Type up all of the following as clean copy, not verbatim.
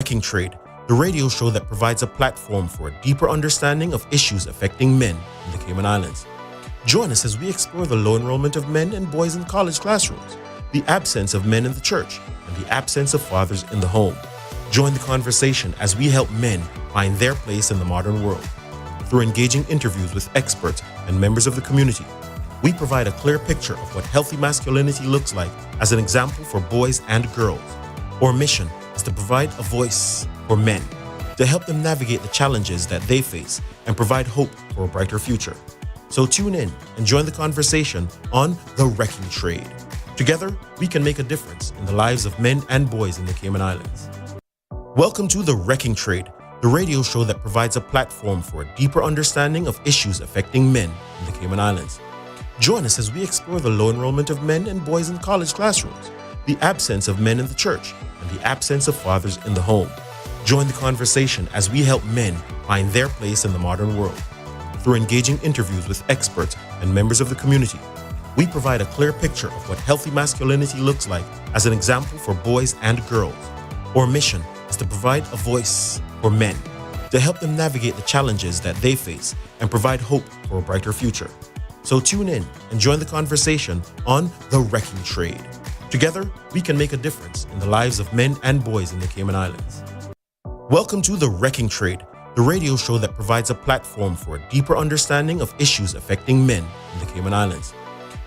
Wrecking Trade, the radio show that provides a platform for a deeper understanding of issues affecting men in the Cayman Islands. Join us as we explore the low enrollment of men and boys in college classrooms, the absence of men in the church, and the absence of fathers in the home. Join the conversation as we help men find their place in the modern world. Through engaging interviews with experts and members of the community, we provide a clear picture of what healthy masculinity looks like as an example for boys and girls. Our mission is to provide a voice for men, to help them navigate the challenges that they face and provide hope for a brighter future. So tune in and join the conversation on The Wrecking Trade. Together, we can make a difference in the lives of men and boys in the Cayman Islands. Welcome to The Wrecking Trade, the radio show that provides a platform for a deeper understanding of issues affecting men in the Cayman Islands. Join us as we explore the low enrollment of men and boys in college classrooms, the absence of men in the church, and the absence of fathers in the home. Join the conversation as we help men find their place in the modern world. Through engaging interviews with experts and members of the community, we provide a clear picture of what healthy masculinity looks like as an example for boys and girls. Our mission is to provide a voice for men, to help them navigate the challenges that they face and provide hope for a brighter future. So tune in and join the conversation on The Wrecking Trade. Together, we can make a difference in the lives of men and boys in the Cayman Islands. Welcome to The Wrecking Trade, the radio show that provides a platform for a deeper understanding of issues affecting men in the Cayman Islands.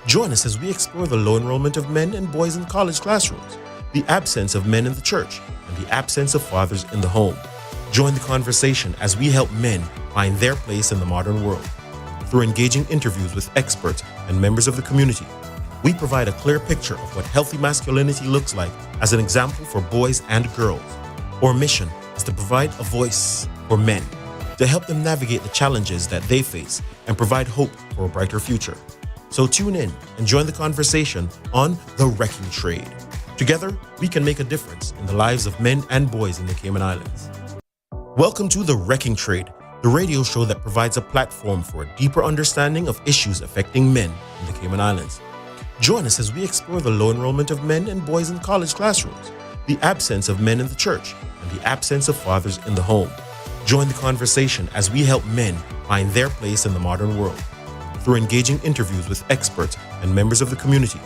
Join us as we explore the low enrollment of men and boys in college classrooms, the absence of men in the church, and the absence of fathers in the home. Join the conversation as we help men find their place in the modern world. Through engaging interviews with experts and members of the community, we provide a clear picture of what healthy masculinity looks like as an example for boys and girls. Our mission is to provide a voice for men, to help them navigate the challenges that they face and provide hope for a brighter future. So tune in and join the conversation on The Wrecking Trade. Together, we can make a difference in the lives of men and boys in the Cayman Islands. Welcome to The Wrecking Trade, the radio show that provides a platform for a deeper understanding of issues affecting men in the Cayman Islands. Join us as we explore the low enrollment of men and boys in college classrooms, the absence of men in the church, and the absence of fathers in the home. Join the conversation as we help men find their place in the modern world. Through engaging interviews with experts and members of the community,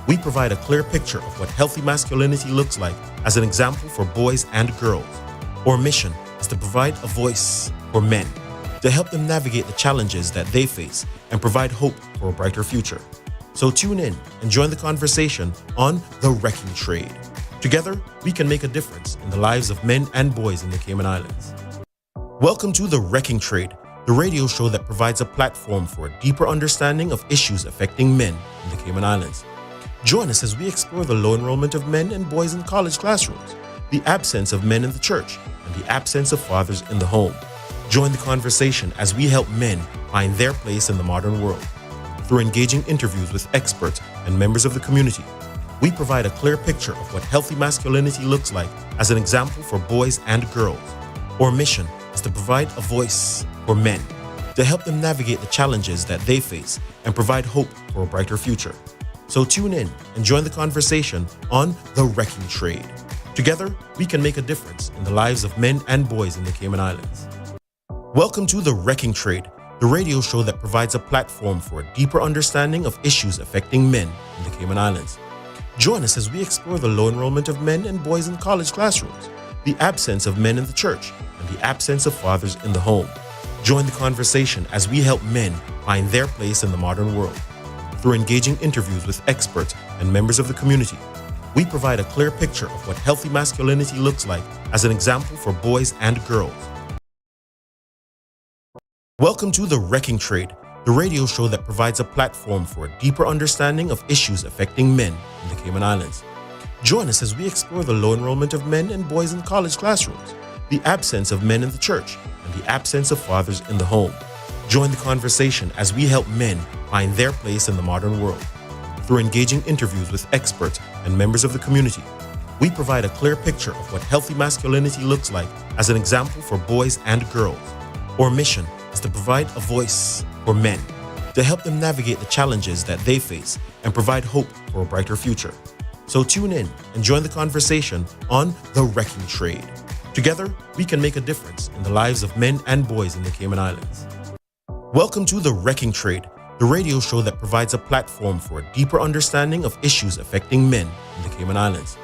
we provide a clear picture of what healthy masculinity looks like as an example for boys and girls. Our mission is to provide a voice for men, to help them navigate the challenges that they face and provide hope for a brighter future. So tune in and join the conversation on The Wrecking Trade. Together, we can make a difference in the lives of men and boys in the Cayman Islands. Welcome to The Wrecking Trade, the radio show that provides a platform for a deeper understanding of issues affecting men in the Cayman Islands. Join us as we explore the low enrollment of men and boys in college classrooms, the absence of men in the church, and the absence of fathers in the home. Join the conversation as we help men find their place in the modern world. Through engaging interviews with experts and members of the community, we provide a clear picture of what healthy masculinity looks like as an example for boys and girls. Our mission is to provide a voice for men, to help them navigate the challenges that they face and provide hope for a brighter future. So tune in and join the conversation on The Wrecking Trade. Together, we can make a difference in the lives of men and boys in the Cayman Islands. Welcome to The Wrecking Trade, the radio show that provides a platform for a deeper understanding of issues affecting men in the Cayman Islands. Join us as we explore the low enrollment of men and boys in college classrooms, the absence of men in the church, and the absence of fathers in the home. Join the conversation as we help men find their place in the modern world. Through engaging interviews with experts and members of the community, we provide a clear picture of what healthy masculinity looks like as an example for boys and girls. Welcome to The Wrecking Trade, the radio show that provides a platform for a deeper understanding of issues affecting men in the Cayman Islands. Join us as we explore the low enrollment of men and boys in college classrooms, the absence of men in the church, and the absence of fathers in the home. Join the conversation as we help men find their place in the modern world. Through engaging interviews with experts and members of the community, we provide a clear picture of what healthy masculinity looks like as an example for boys and girls. Our mission is to provide a voice for men, to help them navigate the challenges that they face and provide hope for a brighter future. So tune in and join the conversation on The Wrecking Trade. Together, we can make a difference in the lives of men and boys in the Cayman Islands. Welcome to The Wrecking Trade, the radio show that provides a platform for a deeper understanding of issues affecting men in the Cayman Islands.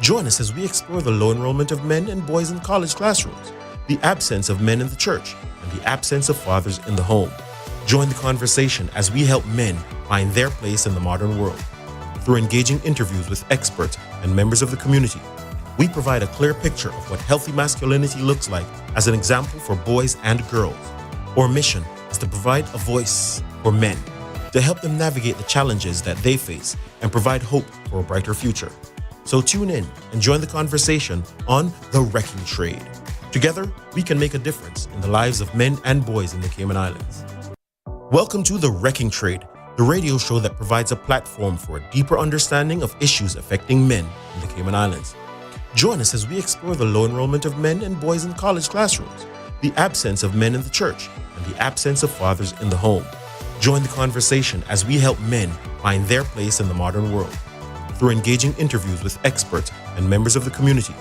Join us as we explore the low enrollment of men and boys in college classrooms, the absence of men in the church, and the absence of fathers in the home. Join the conversation as we help men find their place in the modern world. Through engaging interviews with experts and members of the community, we provide a clear picture of what healthy masculinity looks like as an example for boys and girls. Our mission is to provide a voice for men, to help them navigate the challenges that they face and provide hope for a brighter future. So tune in and join the conversation on The Wrecking Trade. Together, we can make a difference in the lives of men and boys in the Cayman Islands. Welcome to The Wrecking Trade, the radio show that provides a platform for a deeper understanding of issues affecting men in the Cayman Islands. Join us as we explore the low enrollment of men and boys in college classrooms, the absence of men in the church, and the absence of fathers in the home. Join the conversation as we help men find their place in the modern world. Through engaging interviews with experts and members of the community,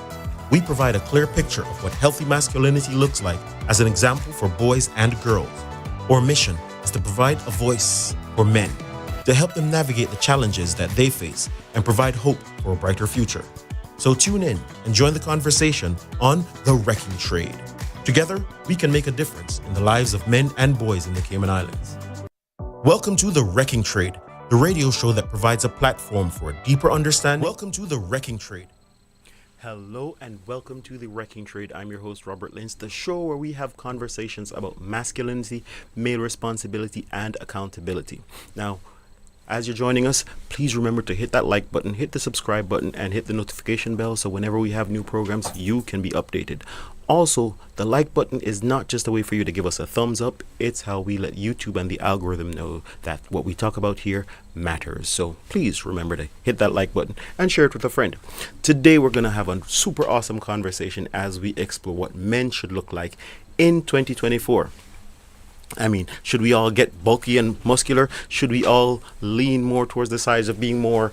we provide a clear picture of what healthy masculinity looks like as an example for boys and girls. Our mission is to provide a voice for men, to help them navigate the challenges that they face and provide hope for a brighter future. So tune in and join the conversation on The Wrecking Trade. Together, we can make a difference in the lives of men and boys in the Cayman Islands. Welcome to The Wrecking Trade, the radio show that provides a platform for a deeper understanding. Welcome to The Wrecking Trade. Hello and welcome to The Wrecking Trade. I'm your host, Robert Lynch, the show where we have conversations about masculinity, male responsibility, and accountability. Now, as you're joining us, please remember to hit that like button, hit the subscribe button, and hit the notification bell so whenever we have new programs, you can be updated. Also, the like button is not just a way for you to give us a thumbs up, it's how we let YouTube and the algorithm know that what we talk about here matters. So please remember to hit that like button and share it with a friend. Today we're going to have a super awesome conversation as we explore what men should look like in 2024. I mean, should we all get bulky and muscular? Should we all lean more towards the sides of being more...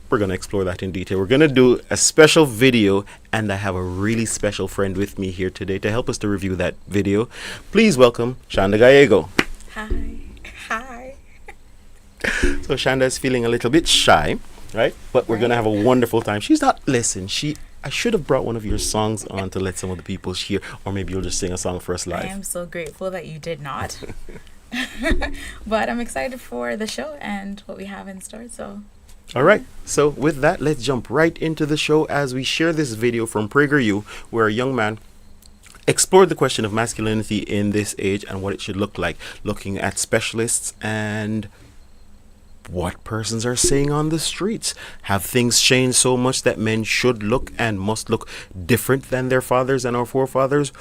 We're going to explore that in detail. We're going to do a special video, and I have a really special friend with me here today to help us to review that video. Please welcome Shanda Gallego. Hi. So Shanda is feeling a little bit shy, right? But we're going to have a wonderful time. She's not... Listen, I should have brought one of your songs on to let some of the people hear, or maybe you'll just sing a song for us live. I am so grateful that you did not. But I'm excited for the show and what we have in store, so... All right, so with that, let's jump right into the show as we share this video from PragerU, where a young man explored the question of masculinity in this age and what it should look like, looking at specialists and what persons are saying on the streets. Have things changed so much that men should look and must look different than their fathers and our forefathers?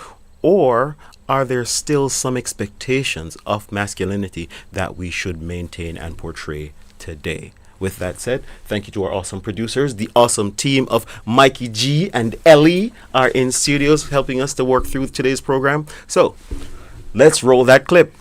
Or are there still some expectations of masculinity that we should maintain and portray today? With that said, thank you to our awesome producers. The awesome team of Mikey G and Ellie are in studios helping us to work through today's program. So let's roll that clip.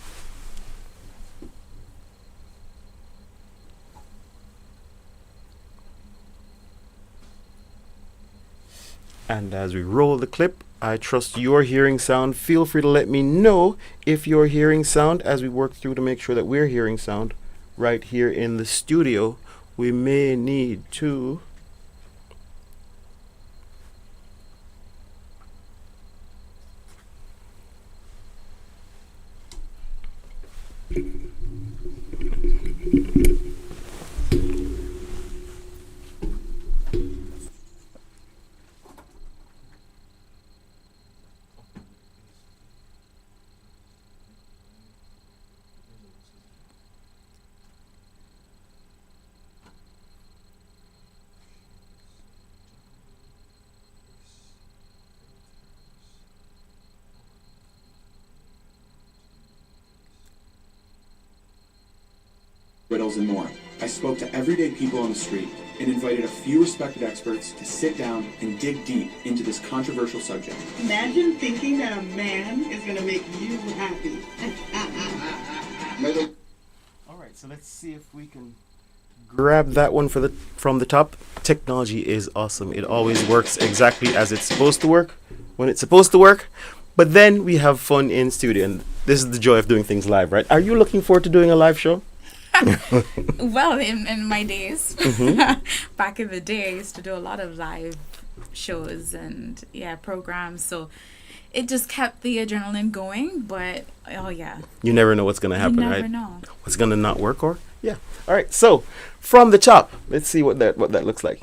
And as we roll the clip, I trust you're hearing sound. Feel free to let me know if you're hearing sound as we work through to make sure that we're hearing sound right here in the studio. We may need to riddles, and more. I spoke to everyday people on the street and invited a few respected experts to sit down and dig deep into this controversial subject. Imagine thinking that a man is going to make you happy. All right, so let's see if we can grab that one from the top. Technology is awesome. It always works exactly as it's supposed to work when it's supposed to work. But then we have fun in studio, and this is the joy of doing things live, right? Are you looking forward to doing a live show? Well, in my days, Mm-hmm. back in the day, I used to do a lot of live shows and programs. So it just kept the adrenaline going. But oh yeah, You never know what's going to happen, you never right? know. What's going to not work, or yeah. All right. So from the top, let's see what that looks like.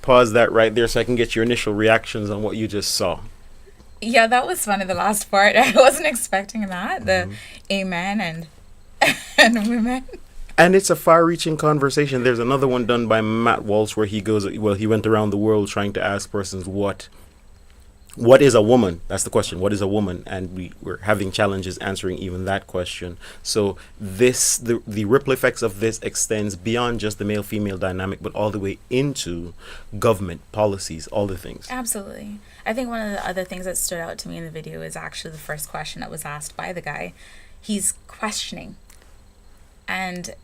Pause that right there so I can get your initial reactions on what you just saw. Yeah, that was fun in the last part. I wasn't expecting that. The amen and and women. And it's a far-reaching conversation. There's another one done by Matt Walsh where he went around the world trying to ask persons what is a woman? That's the question. What is a woman? And we're having challenges answering even that question. So the ripple effects of this extends beyond just the male-female dynamic, but all the way into government policies, all the things. Absolutely. I think one of the other things that stood out to me in the video is actually the first question that was asked by the guy. He's questioning. And,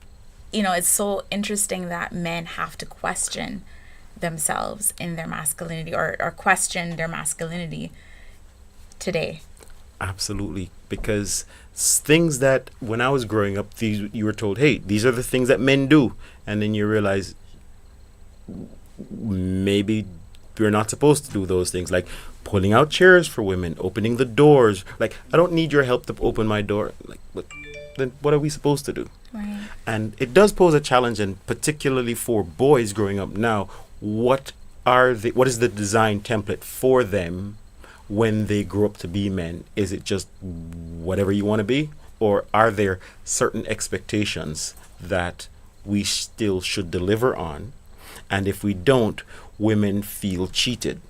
it's so interesting that men have to question themselves in their masculinity or question their masculinity today. Absolutely. Because things that when I was growing up, you were told, hey, these are the things that men do. And then you realize maybe we're not supposed to do those things, like pulling out chairs for women, opening the doors. Like, I don't need your help to open my door. Like, then what are we supposed to do? Right. And it does pose a challenge, and particularly for boys growing up now, what is the design template for them when they grow up to be men? Is it just whatever you want to be, or are there certain expectations that we still should deliver on, and if we don't, women feel cheated?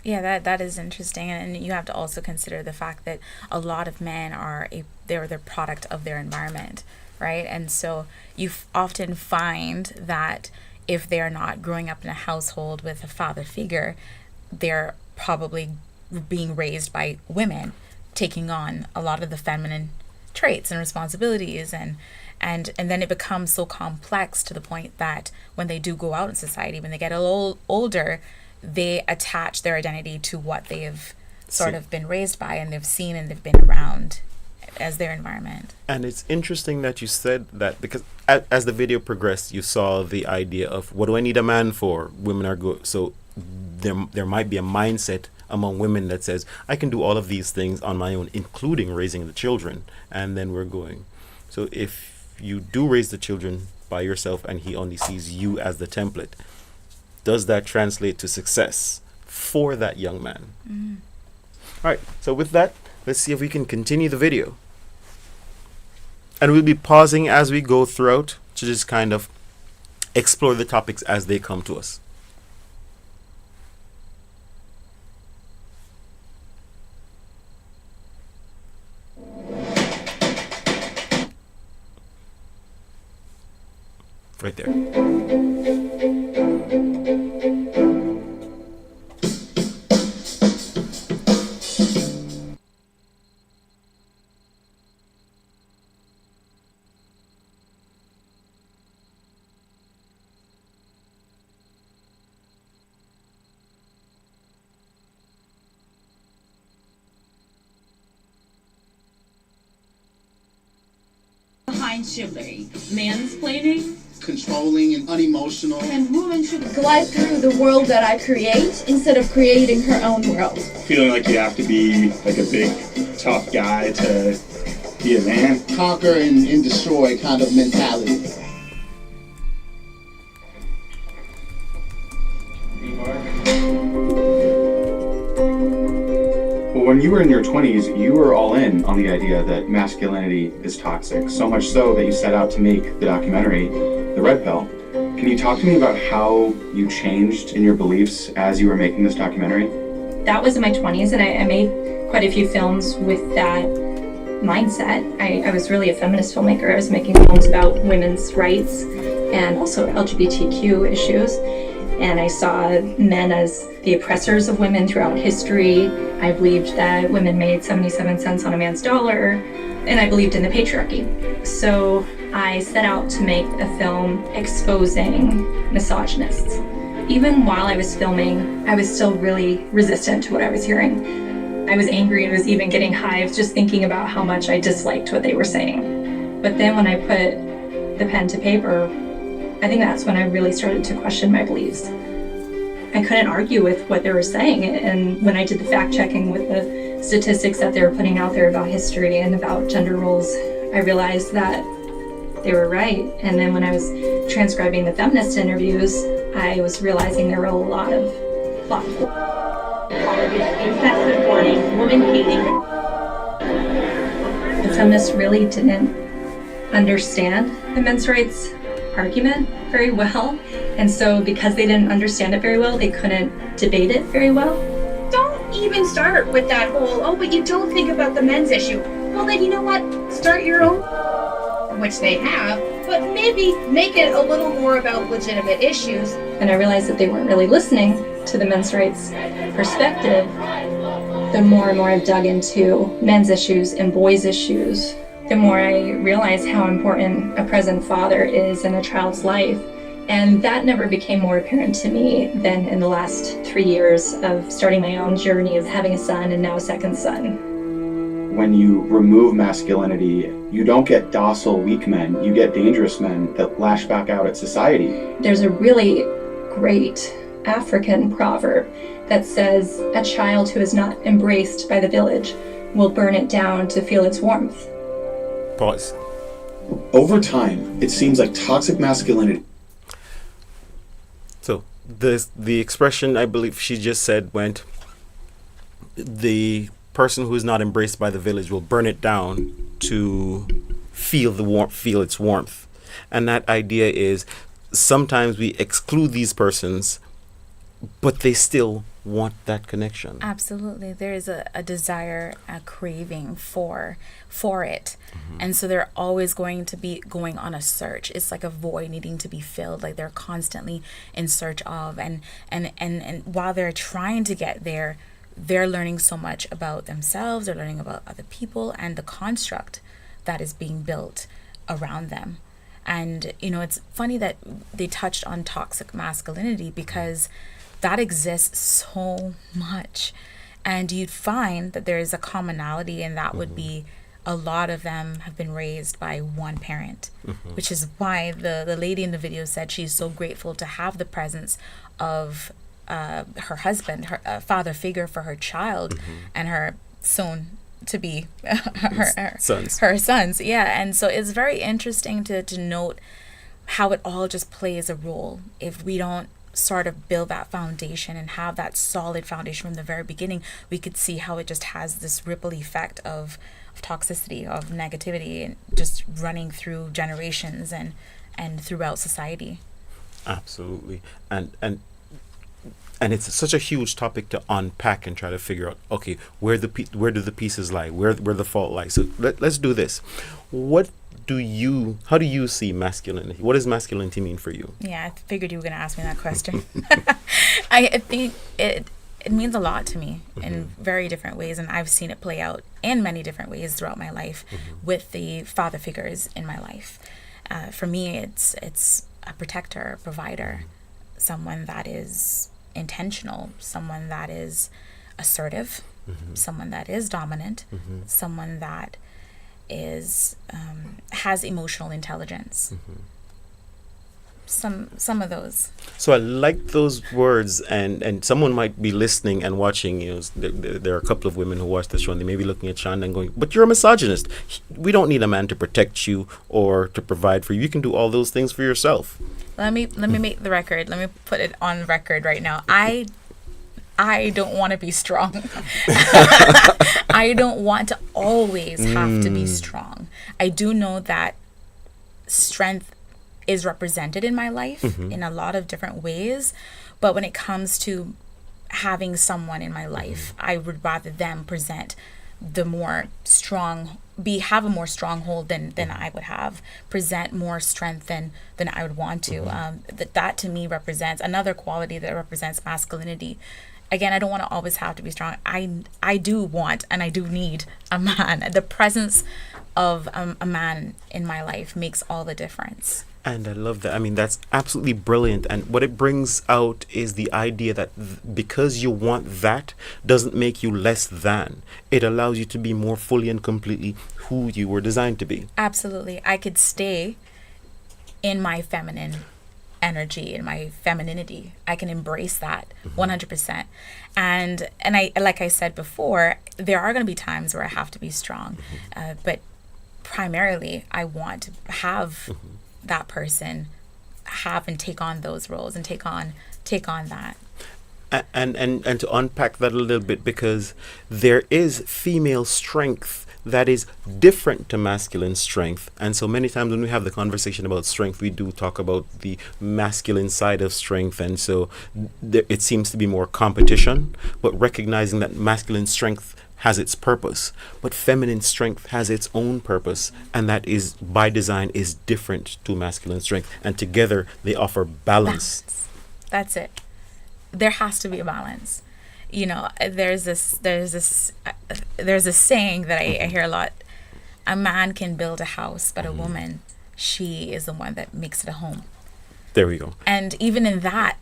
Yeah, that is interesting, and you have to also consider the fact that a lot of men they're the product of their environment, right? And so you often find that if they're not growing up in a household with a father figure, they're probably being raised by women, taking on a lot of the feminine traits and responsibilities, and then it becomes so complex to the point that when they do go out in society, when they get a little older, they attach their identity to what they've sort of been raised by and they've seen and they've been around as their environment. And it's interesting that you said that, because as the video progressed, you saw the idea of, what do I need a man for? Women are good. So there might be a mindset among women that says, I can do all of these things on my own, including raising the children. And then we're going. So if you do raise the children by yourself and he only sees you as the template, does that translate to success for that young man? All right, so with that, let's see if we can continue the video. And we'll be pausing as we go throughout to just kind of explore the topics as they come to us. Right there. Behind chivalry, mansplaining, controlling and unemotional. And women should glide through the world that I create instead of creating her own world. Feeling like you have to be like a big, tough guy to be a man. Conquer and destroy kind of mentality. Well, when you were in your 20s, you were all in on the idea that masculinity is toxic, so much so that you set out to make the documentary, The Red Pill. Can you talk to me about how you changed in your beliefs as you were making this documentary? That was in my 20s, and I made quite a few films with that mindset. I was really a feminist filmmaker. I was making films about women's rights and also LGBTQ issues. And I saw men as the oppressors of women throughout history. I believed that women made 77 cents on a man's dollar, and I believed in the patriarchy. So I set out to make a film exposing misogynists. Even while I was filming, I was still really resistant to what I was hearing. I was angry and was even getting hives just thinking about how much I disliked what they were saying. But then when I put the pen to paper, I think that's when I really started to question my beliefs. I couldn't argue with what they were saying, and when I did the fact checking with the statistics that they were putting out there about history and about gender roles, I realized that they were right. And then when I was transcribing the feminist interviews, I was realizing there were a lot of incest supporting, woman hating. The feminists really didn't understand the men's rights argument very well, and so because they didn't understand it very well, they couldn't debate it very well. Don't even start with that whole, oh, but you don't think about the men's issue. Well, then you know what? Start your own, which they have, but maybe make it a little more about legitimate issues. And I realized that they weren't really listening to the men's rights perspective. The more and more I've dug into men's issues and boys' issues, the more I realize how important a present father is in a child's life. And that never became more apparent to me than in the last 3 years of starting my own journey of having a son and now a second son. When you remove masculinity, you don't get docile, weak men. You get dangerous men that lash back out at society. There's a really great African proverb that says, a child who is not embraced by the village will burn it down to feel its warmth. Pause. Over time, it seems like toxic masculinity. So the expression I believe she just said went, the person who is not embraced by the village will burn it down to feel its warmth. And that idea is sometimes we exclude these persons, but they still want that connection. Absolutely. There is a desire, a craving for it. Mm-hmm. And so they're always going to be going on a search. It's like a void needing to be filled. Like they're constantly in search of, and while they're trying to get there, they're learning so much about themselves, they're learning about other people and the construct that is being built around them. And, it's funny that they touched on toxic masculinity because that exists so much. And you'd find that there is a commonality, and that would be a lot of them have been raised by one parent, which is why the lady in the video said she's so grateful to have the presence of her husband, her father figure for her child and her soon to be her sons. Yeah. And so it's very interesting to note how it all just plays a role if we don't sort of build that foundation and have that solid foundation from the very beginning. We could see how it just has this ripple effect of toxicity, of negativity, and just running through generations and throughout society. Absolutely. And it's such a huge topic to unpack and try to figure out, okay, where do the pieces lie, where the fault lies. So let's do this. What do you see masculinity? What does masculinity mean for you? Yeah, I figured you were going to ask me that question. I think it means a lot to me in very different ways, and I've seen it play out in many different ways throughout my life with the father figures in my life. For me, it's a protector, a provider, someone that is intentional, someone that is assertive, someone that is dominant, someone that is has emotional intelligence. Some of those. So I like those words, and someone might be listening and watching. There are a couple of women who watch this show, and they may be looking at Shonda and going, "But you're a misogynist. We don't need a man to protect you or to provide for you. You can do all those things for yourself." Let me make the record. Let me put it on record right now. I don't want to be strong. I don't want to always have to be strong. I do know that strength is represented in my life in a lot of different ways, but when it comes to having someone in my life, I would rather them present the more strong, have a more stronghold than I would have, present more strength than I would want to. That to me represents another quality that represents masculinity. Again, I don't want to always have to be strong. I do want and I do need a man. The presence of a man in my life makes all the difference. And I love that. I mean, that's absolutely brilliant. And what it brings out is the idea that because you want that doesn't make you less than. It allows you to be more fully and completely who you were designed to be. Absolutely. I could stay in my feminine energy, in my femininity. I can embrace that 100%. And I, like I said before, there are going to be times where I have to be strong. But primarily, I want to have that person have and take on those roles and take on that. And to unpack that a little bit, because there is female strength that is different to masculine strength. And so many times when we have the conversation about strength, we do talk about the masculine side of strength. And so it seems to be more competition, but recognizing that masculine strength has its purpose, but feminine strength has its own purpose, and that is by design is different to masculine strength, and together they offer balance. That's it. There has to be a balance. You know, there's a saying that I hear a lot. A man can build a house, but a woman, she is the one that makes it a home. There we go. And even in that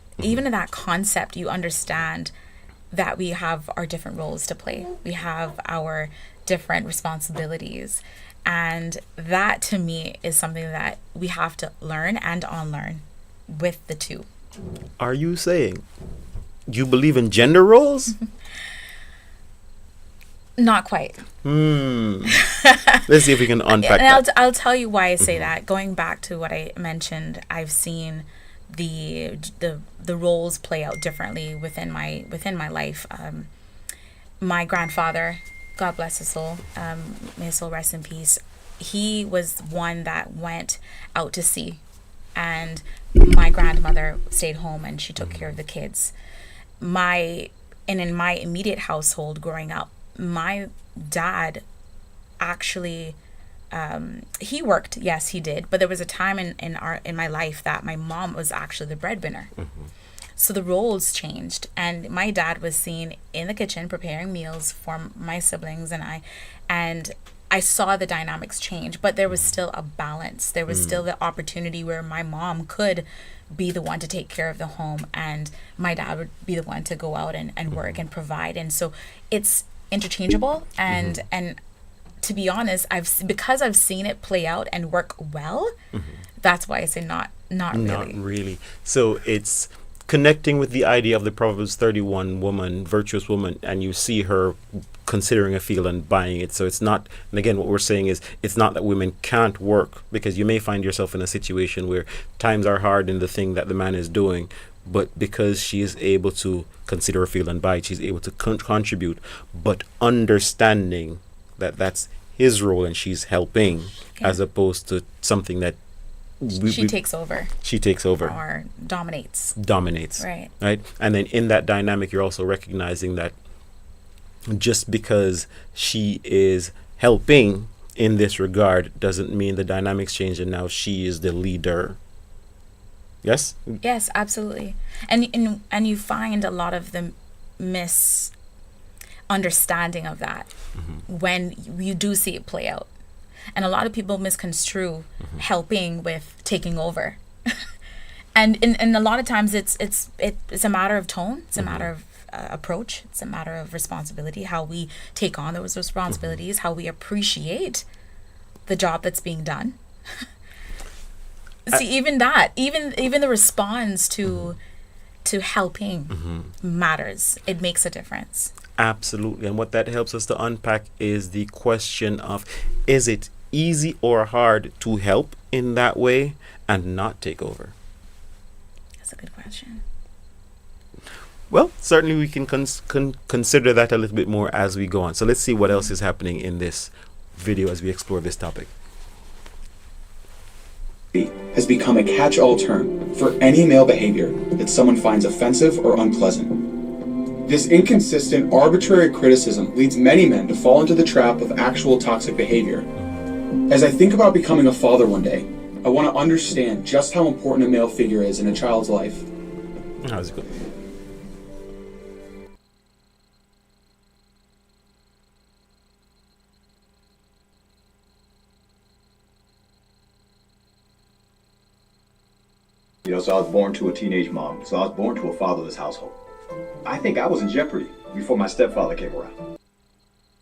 concept, you understand that we have our different roles to play. We have our different responsibilities. And that to me is something that we have to learn and unlearn with the two. Are you saying you believe in gender roles? Not quite. Let's see if we can unpack that. I'll tell you why I say that. Going back to what I mentioned, I've seen the roles play out differently within my life. My grandfather, God bless his soul, may his soul rest in peace. He was one that went out to sea, and my grandmother stayed home and she took care of the kids. In my immediate household growing up, my dad actually he worked, yes he did, but there was a time in my life that my mom was actually the breadwinner. So the roles changed, and my dad was seen in the kitchen preparing meals for my siblings and I saw the dynamics change, but there was still a balance. There was still the opportunity where my mom could be the one to take care of the home and my dad would be the one to go out and work and provide. And so it's interchangeable, and to be honest, because I've seen it play out and work well, that's why I say not really. Not really. So it's connecting with the idea of the Proverbs 31 woman, virtuous woman, and you see her considering a field and buying it. So it's not, and again, what we're saying is it's not that women can't work, because you may find yourself in a situation where times are hard in the thing that the man is doing, but because she is able to consider a field and buy it, she's able to contribute, but understanding that that's his role and she's helping, as opposed to something that she takes over. She takes over. Or dominates. Right. And then in that dynamic, you're also recognizing that just because she is helping in this regard doesn't mean the dynamics change and now she is the leader. Yes? Yes, absolutely. And you find a lot of the misunderstanding of that when you do see it play out. And a lot of people misconstrue helping with taking over. and a lot of times it's a matter of tone, it's a matter of approach, it's a matter of responsibility, how we take on those responsibilities, how we appreciate the job that's being done. See, even the response to helping matters. It makes a difference. Absolutely. And what that helps us to unpack is the question of, is it easy or hard to help in that way and not take over? That's a good question. Well, certainly we can consider that a little bit more as we go on. So let's see what else is happening in this video as we explore this topic. Has become a catch-all term for any male behavior that someone finds offensive or unpleasant. This inconsistent, arbitrary criticism leads many men to fall into the trap of actual toxic behavior. As I think about becoming a father one day, I want to understand just how important a male figure is in a child's life. How's it going? So I was born to a teenage mom. So I was born to a fatherless household. I think I was in jeopardy before my stepfather came around.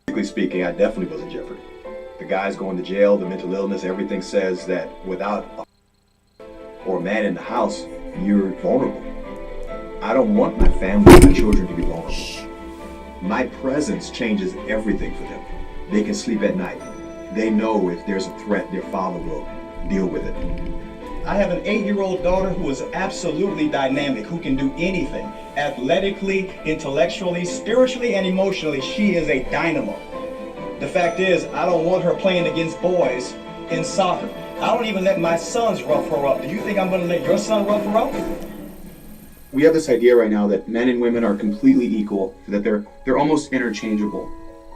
Physically speaking, I definitely was in jeopardy. The guys going to jail, the mental illness, everything says that without a man in the house, you're vulnerable. I don't want my family and my children to be vulnerable. My presence changes everything for them. They can sleep at night. They know if there's a threat, their father will deal with it. I have an 8-year-old daughter who is absolutely dynamic, who can do anything. Athletically, intellectually, spiritually, and emotionally, she is a dynamo. The fact is, I don't want her playing against boys in soccer. I don't even let my sons rough her up. Do you think I'm going to let your son rough her up? We have this idea right now that men and women are completely equal, that they're almost interchangeable.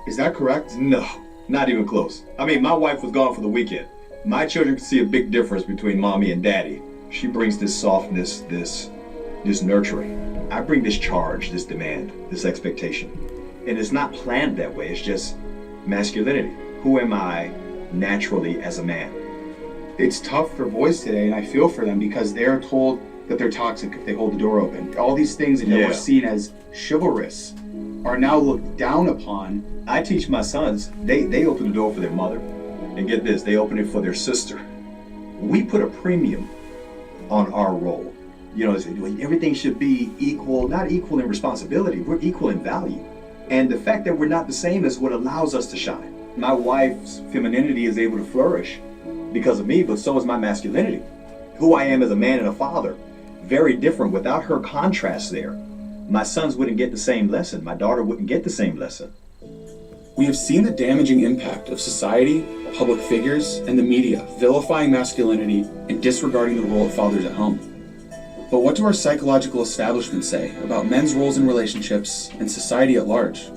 Is that correct? No, not even close. I mean, my wife was gone for the weekend. My children can see a big difference between mommy and daddy. She brings this softness, this nurturing. I bring this charge, this demand, this expectation. And it's not planned that way, it's just masculinity. Who am I naturally as a man? It's tough for boys today, and I feel for them because they're told that they're toxic if they hold the door open. All these things that were seen as chivalrous are now looked down upon. I teach my sons, they open the door for their mother. And get this, they open it for their sister. We put a premium on our role. Everything should be equal, not equal in responsibility, we're equal in value. And the fact that we're not the same is what allows us to shine. My wife's femininity is able to flourish because of me, but so is my masculinity. Who I am as a man and a father, very different. Without her contrast there, my sons wouldn't get the same lesson. My daughter wouldn't get the same lesson. We have seen the damaging impact of society, public figures, and the media vilifying masculinity and disregarding the role of fathers at home. But what do our psychological establishments say about men's roles in relationships and society at large?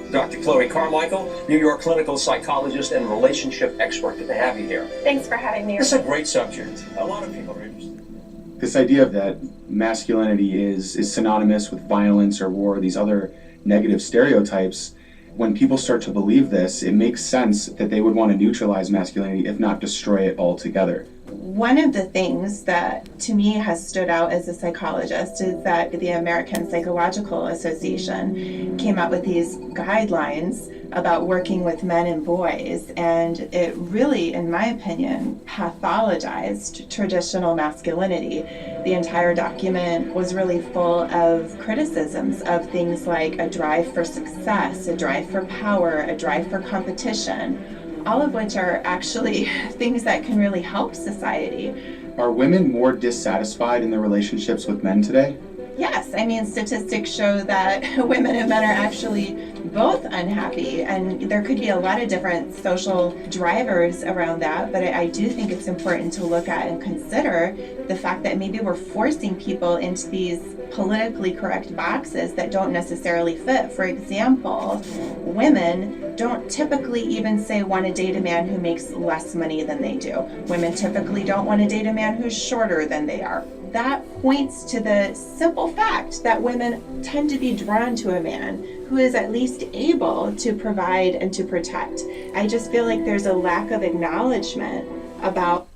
Dr. Chloe Carmichael, New York clinical psychologist and relationship expert. Good to have you here. Thanks for having me. It's a great subject. A lot of people are interested. This idea that masculinity is synonymous with violence or war, these other negative stereotypes, when people start to believe this, it makes sense that they would want to neutralize masculinity, if not destroy it altogether. One of the things that to me has stood out as a psychologist is that the American Psychological Association came out with these guidelines about working with men and boys, and it really, in my opinion, pathologized traditional masculinity. The entire document was really full of criticisms of things like a drive for success, a drive for power, a drive for competition, all of which are actually things that can really help society. Are women more dissatisfied in their relationships with men today? Yes, I mean, statistics show that women and men are actually both unhappy. And there could be a lot of different social drivers around that, but I do think it's important to look at and consider the fact that maybe we're forcing people into these politically correct boxes that don't necessarily fit. For example, women don't typically even say want to date a man who makes less money than they do. Women typically don't want to date a man who's shorter than they are. That points to the simple fact that women tend to be drawn to a man who is at least able to provide and to protect. I just feel like there's a lack of acknowledgement about.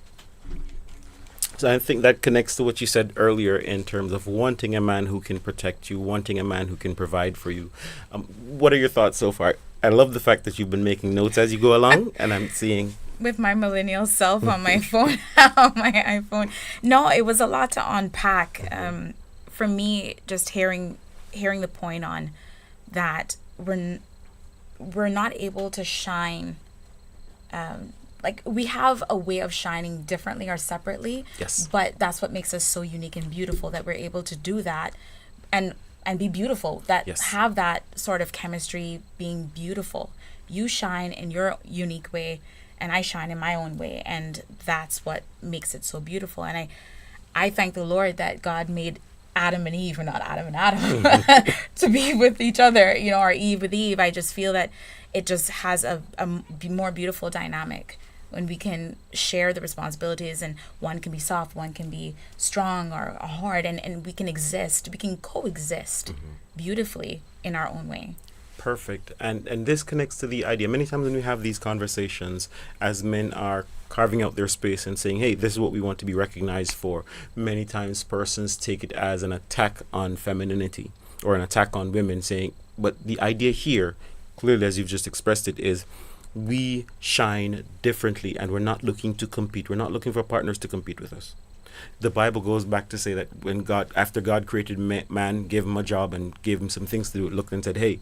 So I think that connects to what you said earlier in terms of wanting a man who can protect you, wanting a man who can provide for you. What are your thoughts so far? I love the fact that you've been making notes as you go along, and I'm seeing... With my millennial self on my phone, on my iPhone. No, it was a lot to unpack. For me, just hearing the point on that we're not able to shine... like we have a way of shining differently or separately. Yes. But that's what makes us so unique and beautiful, that we're able to do that and be beautiful, that Yes. have that sort of chemistry being beautiful. You shine in your unique way and I shine in my own way, and that's what makes it so beautiful. And I thank the Lord that God made Adam and Eve, or not Adam and Adam, to be with each other, you know, or Eve with Eve. I just feel that it just has a more beautiful dynamic when we can share the responsibilities, and one can be soft, one can be strong or hard, and we can coexist beautifully in our own way. Perfect. And this connects to the idea. Many times when we have these conversations, as men are carving out their space and saying, hey, this is what we want to be recognized for, many times persons take it as an attack on femininity or an attack on women, saying, but the idea here, clearly as you've just expressed it, is we shine differently, and we're not looking to compete. We're not looking for partners to compete with us. The Bible goes back to say that when after God created man, gave him a job and gave him some things to do, looked and said, hey,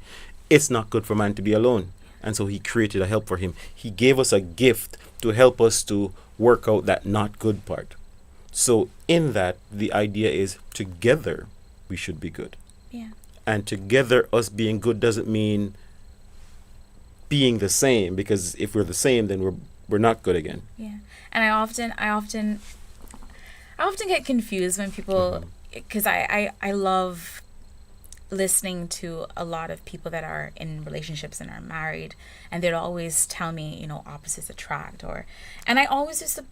it's not good for man to be alone. And so he created a help for him. He gave us a gift to help us to work out that not good part. So in that, the idea is together we should be good. Yeah. And together us being good doesn't mean being the same, because if we're the same, then we're not good again. Yeah. And I often get confused when people, because I love listening to a lot of people that are in relationships and are married, and they'd always tell me, you know, opposites attract, and I always used to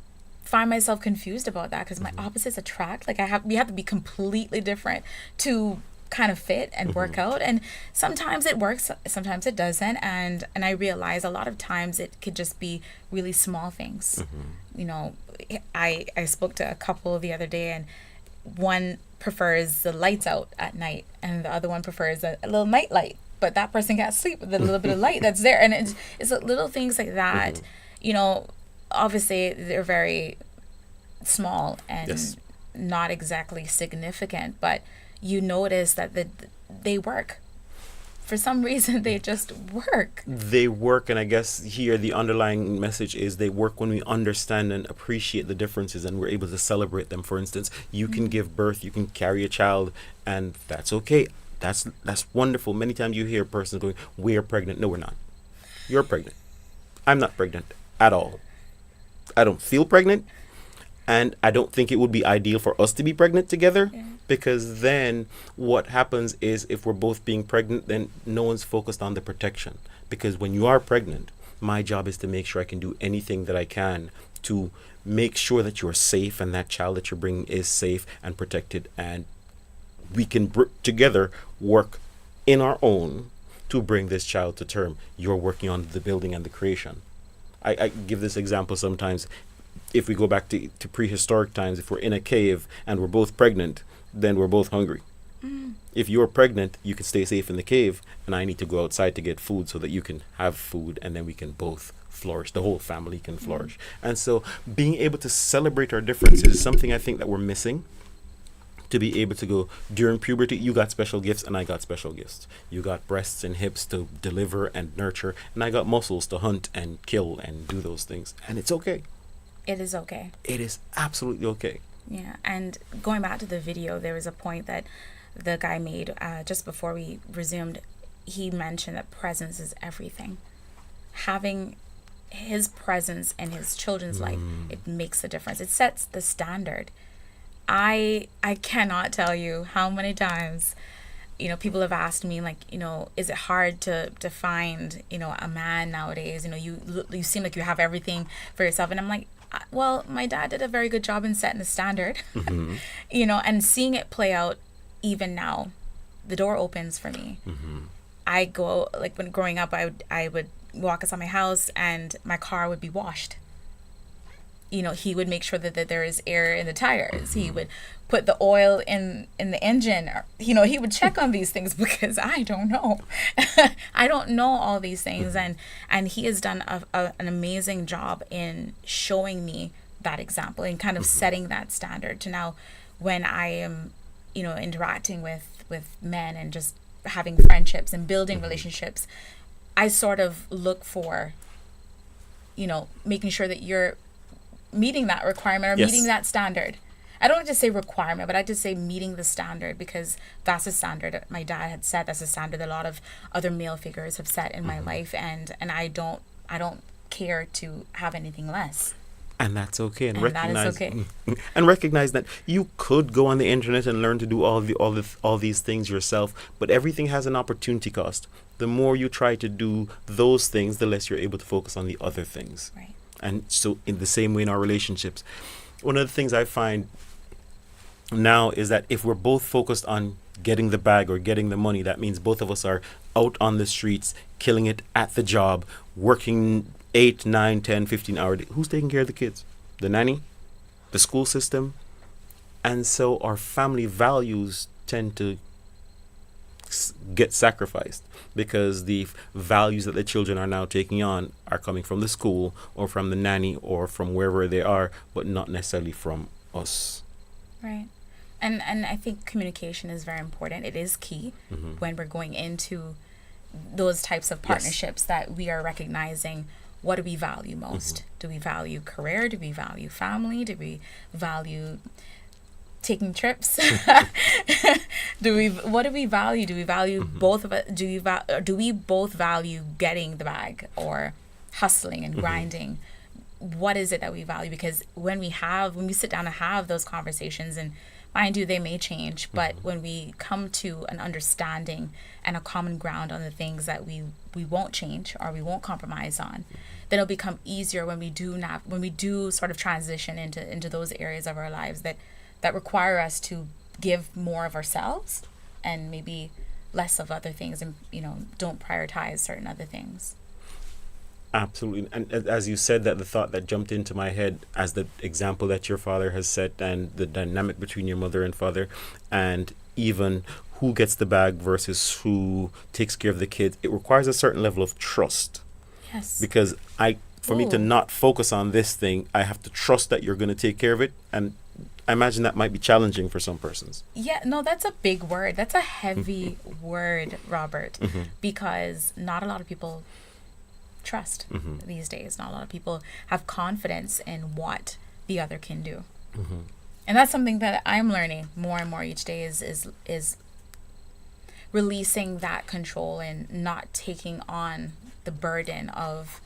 find myself confused about that, because my opposites attract, like we have to be completely different to kind of fit and work out, and sometimes it works, sometimes it doesn't, and I realize a lot of times it could just be really small things. You know, I spoke to a couple the other day, and one prefers the lights out at night and the other one prefers a little night light, but that person can't sleep with a little bit of light that's there, and it's little things like that. You know, obviously they're very small and not exactly significant, but you notice that they work. For some reason, they just work. They work, and I guess here the underlying message is they work when we understand and appreciate the differences, and we're able to celebrate them. For instance, you can give birth, you can carry a child, and that's okay. That's wonderful. Many times you hear a person going, we're pregnant. No, we're not. You're pregnant. I'm not pregnant at all. I don't feel pregnant, and I don't think it would be ideal for us to be pregnant together. Because then what happens is, if we're both being pregnant, then no one's focused on the protection. Because when you are pregnant, my job is to make sure I can do anything that I can to make sure that you're safe and that child that you're bringing is safe and protected. And we can together work in our own to bring this child to term. You're working on the building and the creation. I give this example sometimes. If we go back to prehistoric times, if we're in a cave and we're both pregnant, then we're both hungry. If you're pregnant, you can stay safe in the cave, and I need to go outside to get food so that you can have food, and then we can both flourish. The whole family can flourish. And so being able to celebrate our differences is something I think that we're missing. To be able to go, during puberty, you got special gifts and I got special gifts. You got breasts and hips to deliver and nurture, and I got muscles to hunt and kill and do those things. And it's okay. It is okay. It is absolutely okay. Yeah, and going back to the video, there was a point that the guy made just before we resumed. he mentioned that presence is everything. Having his presence in his children's life, it makes a difference. It sets the standard. I cannot tell you how many times, people have asked me, like, is it hard to find, a man nowadays? You seem like you have everything for yourself. And I'm like, well, my dad did a very good job in setting the standard, and seeing it play out even now, the door opens for me. I go, like, when growing up, I would walk outside my house and my car would be washed. He would make sure that there is air in the tires. He would put the oil in the engine. He would check on these things because I don't know. I don't know all these things. And he has done an amazing job in showing me that example and kind of setting that standard to now when I am, interacting with men and just having friendships and building relationships, I sort of look for, making sure that you're meeting that requirement or meeting that standard. I don't just say requirement, but I just say meeting the standard, because that's a standard that my dad had set. That's a standard that a lot of other male figures have set in my life, and I don't care to have anything less. And that's okay, and recognize that is okay. And recognize that you could go on the internet and learn to do all these things yourself, but everything has an opportunity cost. The more you try to do those things, the less you're able to focus on the other things. Right. And so in the same way in our relationships, one of the things I find now is that if we're both focused on getting the bag or getting the money, that means both of us are out on the streets, killing it at the job, working 8, 9, 10, 15 hours. Who's taking care of the kids? The nanny? The school system? And so our family values tend to get sacrificed because the values that the children are now taking on are coming from the school or from the nanny or from wherever they are, but not necessarily from us. Right. And I think communication is very important. It is key when we're going into those types of partnerships, that we are recognizing, what do we value most? Do we value career? Do we value family? Do we value taking trips? What do we value? Do we value both of it? Do we both value getting the bag or hustling and grinding? What is it that we value? Because when we sit down and have those conversations, and mind you, they may change, but when we come to an understanding and a common ground on the things that we won't change or we won't compromise on, then it'll become easier when we do sort of transition into those areas of our lives that require us to give more of ourselves and maybe less of other things, and don't prioritize certain other things. Absolutely. And as you said that, the thought that jumped into my head as the example that your father has set, and the dynamic between your mother and father, and even who gets the bag versus who takes care of the kids, it requires a certain level of trust. Yes. Because for me to not focus on this thing, I have to trust that you're going to take care of it. And I imagine that might be challenging for some persons. Yeah, no, that's a big word. That's a heavy word, Robert, because not a lot of people trust these days. Not a lot of people have confidence in what the other can do. And that's something that I'm learning more and more each day is releasing that control and not taking on the burden of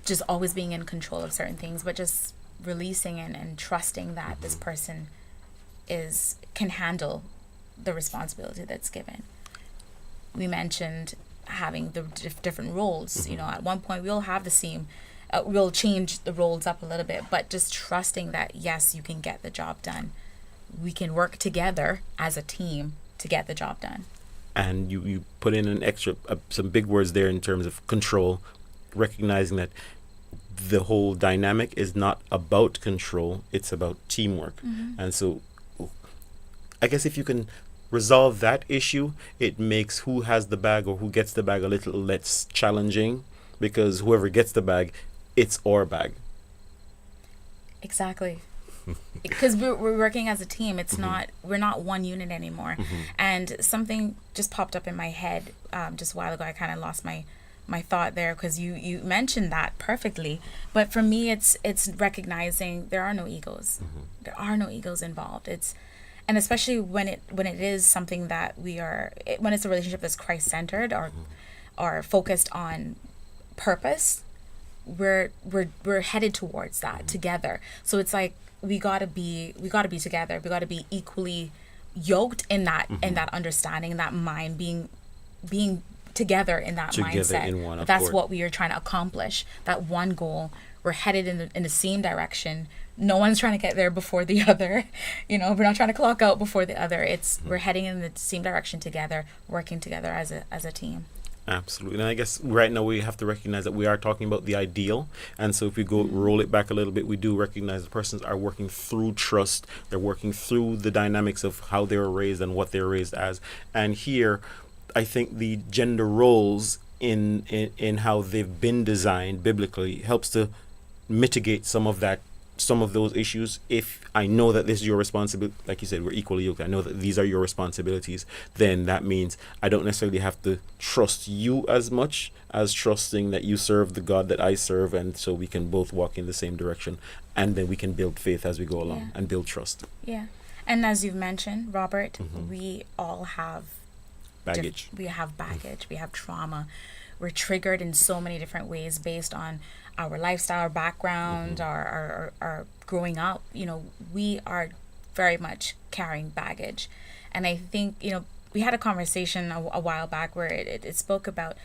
just always being in control of certain things, but just releasing and trusting that this person can handle the responsibility that's given. We mentioned having the different roles. At one point we'll have the same, we'll change the roles up a little bit, but just trusting that, yes, you can get the job done. We can work together as a team to get the job done. And you put in an extra, some big words there in terms of control, recognizing that the whole dynamic is not about control, it's about teamwork. And so I guess if you can resolve that issue, it makes who has the bag or who gets the bag a little less challenging, because whoever gets the bag, it's our bag. Exactly. Because we're working as a team. It's not, we're not one unit anymore. And something just popped up in my head just a while ago. I kind of lost my thought there, because you mentioned that perfectly. But for me, it's recognizing there are no egos. There are no egos involved. and especially when it is something that when it's a relationship that's Christ-centered or focused on purpose, we're headed towards that together. So it's like we gotta be together. We gotta be equally yoked in that understanding, in that mind, being together in that mindset. In one That's accord. what we are trying to accomplish. That one goal. We're headed in the same direction. No one's trying to get there before the other. We're not trying to clock out before the other. We're heading in the same direction together, working together as a team. Absolutely. And I guess right now we have to recognize that we are talking about the ideal. And so if we go roll it back a little bit, we do recognize the persons are working through trust. They're working through the dynamics of how they were raised and what they were raised as. And here, I think the gender roles in how they've been designed biblically helps to mitigate some of those issues. If I know that this is your responsibility, like you said, we're equally yoked, I know that these are your responsibilities, then that means I don't necessarily have to trust you as much as trusting that you serve the God that I serve, and so we can both walk in the same direction, and then we can build faith as we go along and build trust. Yeah. And as you've mentioned, Robert, we all have baggage. We have baggage. We have trauma. We're triggered in so many different ways based on our lifestyle, our background, our growing up. We are very much carrying baggage. And I think, we had a conversation a while back where it spoke about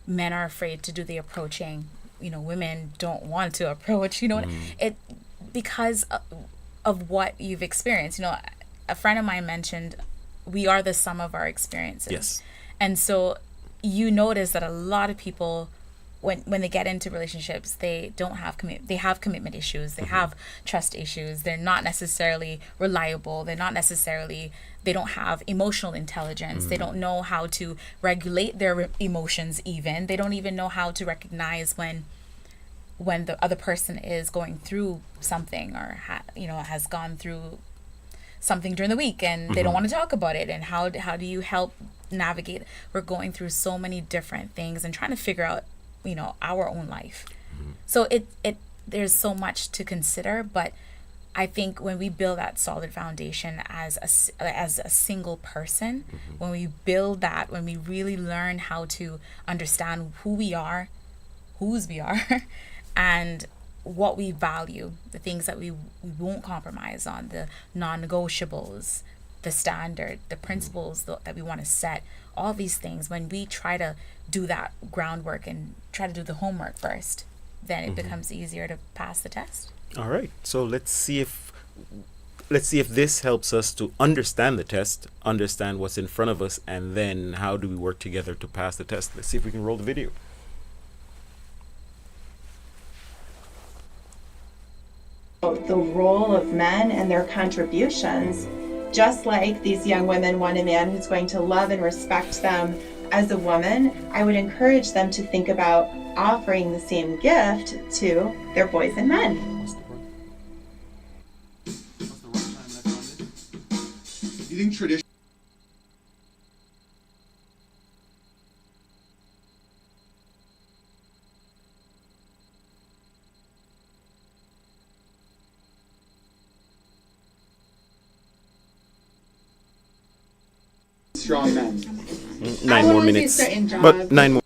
men are afraid to do the approaching. Women don't want to approach, it because of what you've experienced. A friend of mine mentioned we are the sum of our experiences. Yes. And so you notice that a lot of people, when they get into relationships, they don't have they have commitment issues, they have trust issues, they're not necessarily reliable, they don't have emotional intelligence, they don't know how to regulate their emotions, even they don't even know how to recognize when the other person is going through something or has gone through something during the week and they don't want to talk about it, and how do you help navigate? We're going through so many different things and trying to figure out our own life. So it there's so much to consider, but I think when we build that solid foundation as a single person, when we build that, when we really learn how to understand who we are, whose we are, and what we value, the things that we won't compromise on, the non-negotiables, the standard, the principles that we want to set, all these things, when we try to do that groundwork and try to do the homework first, then it becomes easier to pass the test. All right. So let's see if this helps us to understand the test, understand what's in front of us, and then how do we work together to pass the test. Let's see if we can roll the video. The role of men and their contributions, just like these young women want a man who's going to love and respect them as a woman, I would encourage them to think about offering the same gift to their boys and men. You think tradition? Strong men. 9 more minutes. But 9 more.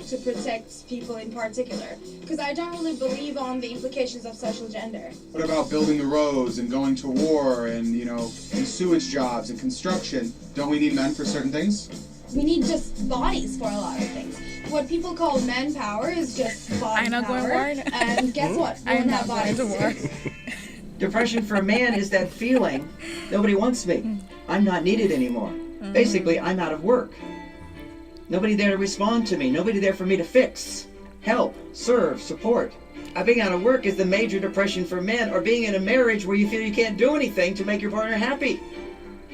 To protect people in particular, because I don't really believe on the implications of social gender. What about building the roads and going to war and, and sewage jobs and construction? Don't we need men for certain things? We need just bodies for a lot of things. What people call manpower is just body power. And guess what? We don't have bodies. Depression for a man is that feeling, nobody wants me. I'm not needed anymore. Basically, I'm out of work. Nobody there to respond to me. Nobody there for me to fix, help, serve, support. Being out of work is the major depression for men, or being in a marriage where you feel you can't do anything to make your partner happy.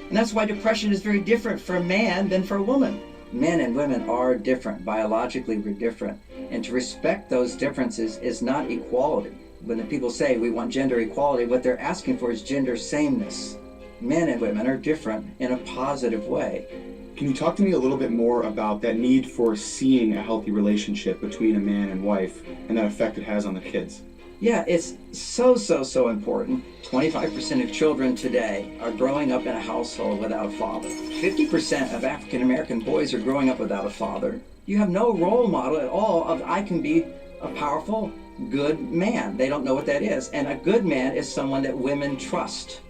And that's why depression is very different for a man than for a woman. Men and women are different. Biologically, we're different. And to respect those differences is not equality. When the people say we want gender equality, what they're asking for is gender sameness. Men and women are different in a positive way. Can you talk to me a little bit more about that need for seeing a healthy relationship between a man and wife and that effect it has on the kids? Yeah, it's so important. 25% of children today are growing up in a household without a father. 50% of African American boys are growing up without a father. You have no role model at all of I can be a powerful, good man. They don't know what that is. And a good man is someone that women trust.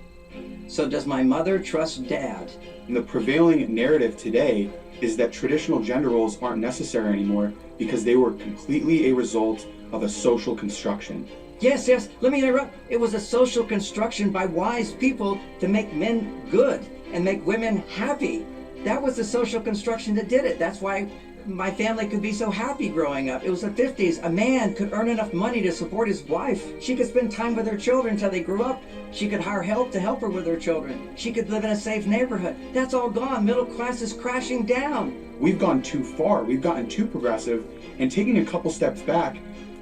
So does my mother trust dad? And the prevailing narrative today is that traditional gender roles aren't necessary anymore because they were completely a result of a social construction. Yes, let me interrupt. It was a social construction by wise people to make men good and make women happy. That was the social construction that did it. That's why my family could be so happy growing up. It was the 50s. A man could earn enough money to support his wife. She could spend time with her children until they grew up. She could hire help to help her with her children. She could live in a safe neighborhood. That's all gone. Middle class is crashing down. We've gone too far. We've gotten too progressive, and taking a couple steps back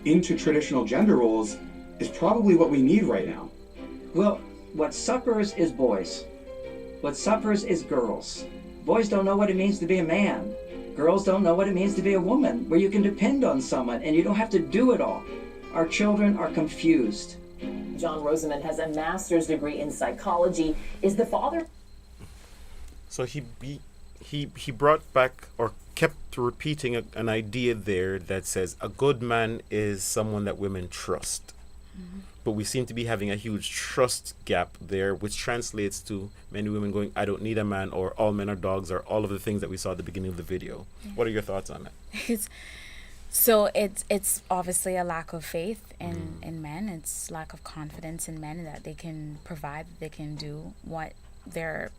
into traditional gender roles is probably what we need right now. Well, what suffers is boys. What suffers is girls. Boys don't know what it means to be a man. Girls don't know what it means to be a woman, where you can depend on someone and you don't have to do it all. Our children are confused. John Rosamond has a master's degree in psychology. Is the father... So he brought back or kept repeating an idea there that says a good man is someone that women trust. Mm-hmm. But we seem to be having a huge trust gap there, which translates to many women going, I don't need a man, or all men are dogs, or all of the things that we saw at the beginning of the video. Yeah. What are your thoughts on that? It's obviously a lack of faith in men. It's lack of confidence in men that they can provide, that they can do what they're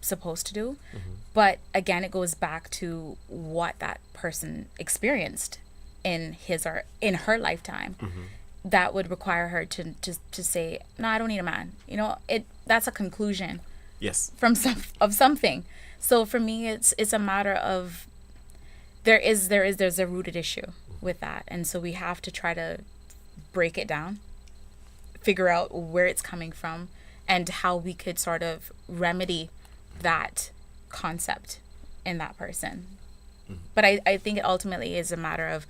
supposed to do. Mm-hmm. But again, it goes back to what that person experienced in his or in her lifetime. Mm-hmm. That would require her to say, no, I don't need a man. That's a conclusion. Yes. From something. So for me, it's a matter of there's a rooted issue with that, and so we have to try to break it down, figure out where it's coming from, and how we could sort of remedy that concept in that person. Mm-hmm. But I think it ultimately is a matter of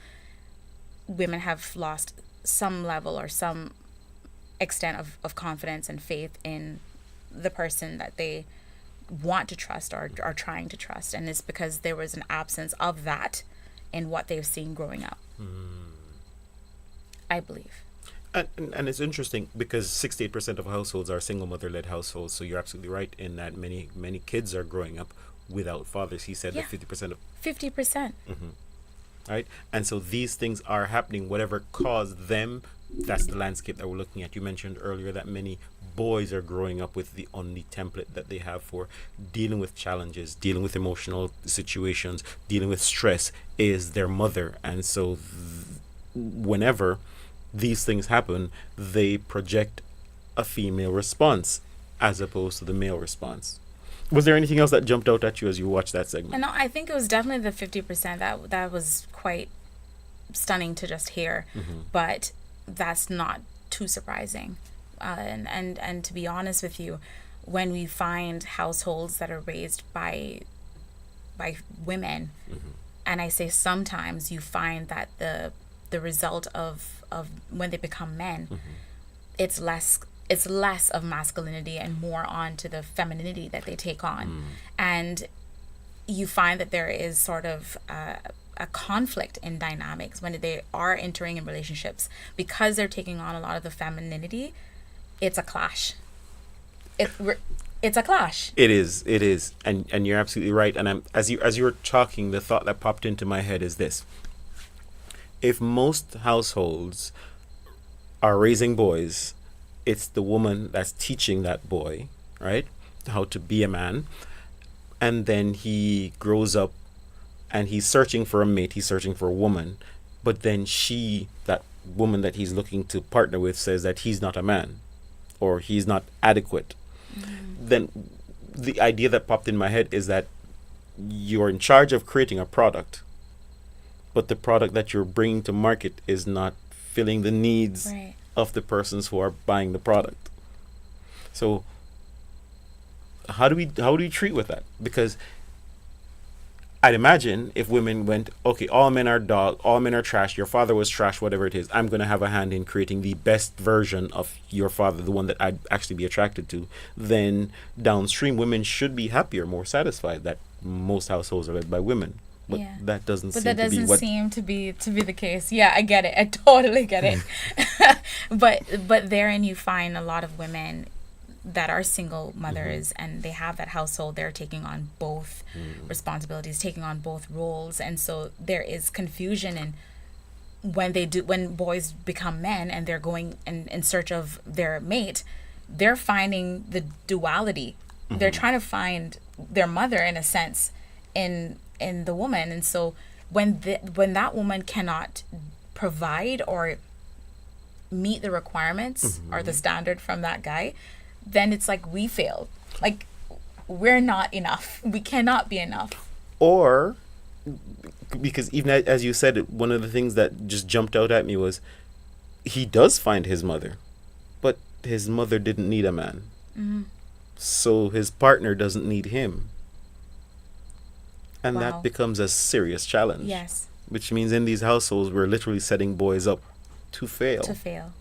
women have lost some level or some extent of confidence and faith in the person that they want to trust or are trying to trust, and it's because there was an absence of that in what they've seen growing up. I believe. And it's interesting because 68% of households are single mother-led households, so you're absolutely right in that many kids are growing up without fathers. He said that 50% of 50%. Mm-hmm. Right? And so these things are happening, whatever caused them, that's the landscape that we're looking at. You mentioned earlier that many boys are growing up with the only template that they have for dealing with challenges, dealing with emotional situations, dealing with stress is their mother. And so whenever these things happen, they project a female response as opposed to the male response. Was there anything else that jumped out at you as you watched that segment? No, I think it was definitely the 50%. That was quite stunning to just hear, mm-hmm. But that's not too surprising. And to be honest with you, when we find households that are raised by women, mm-hmm. and I say sometimes you find that the result of when they become men, mm-hmm. it's less of masculinity and more on to the femininity that they take on. And you find that there is sort of a conflict in dynamics when they are entering in relationships because they're taking on a lot of the femininity. It's a clash. It's a clash. It is, and you're absolutely right. And as you were talking, the thought that popped into my head is this: if most households are raising boys, it's the woman that's teaching that boy, right, how to be a man. And then he grows up and he's searching for a mate, he's searching for a woman. But then that woman that he's looking to partner with, says that he's not a man or he's not adequate. Mm-hmm. Then the idea that popped in my head is that you're in charge of creating a product, but the product that you're bringing to market is not filling the needs right. of the persons who are buying the product. So how do we treat with that? Because I'd imagine if women went, okay, all men are dog, all men are trash, your father was trash, whatever it is, I'm going to have a hand in creating the best version of your father, the one that I'd actually be attracted to, then downstream women should be happier, more satisfied that most households are led by women. But Yeah. that doesn't But seem that to be doesn't what... seem to be the case. Yeah, I get it. I totally get it. but therein you find a lot of women that are single mothers and they have that household. They're taking on both responsibilities, taking on both roles, and so there is confusion in when boys become men and they're going in search of their mate. They're finding the duality. They're trying to find their mother in a sense in the woman, and so when that woman cannot provide or meet the requirements or the standard from that guy, then it's like we failed. Like we're not enough. We cannot be enough. Or, because even as you said it, one of the things that just jumped out at me was he does find his mother, but his mother didn't need a man. So his partner doesn't need him. And Wow. that becomes a serious challenge. Yes. Which means in these households, we're literally setting boys up to fail. To fail.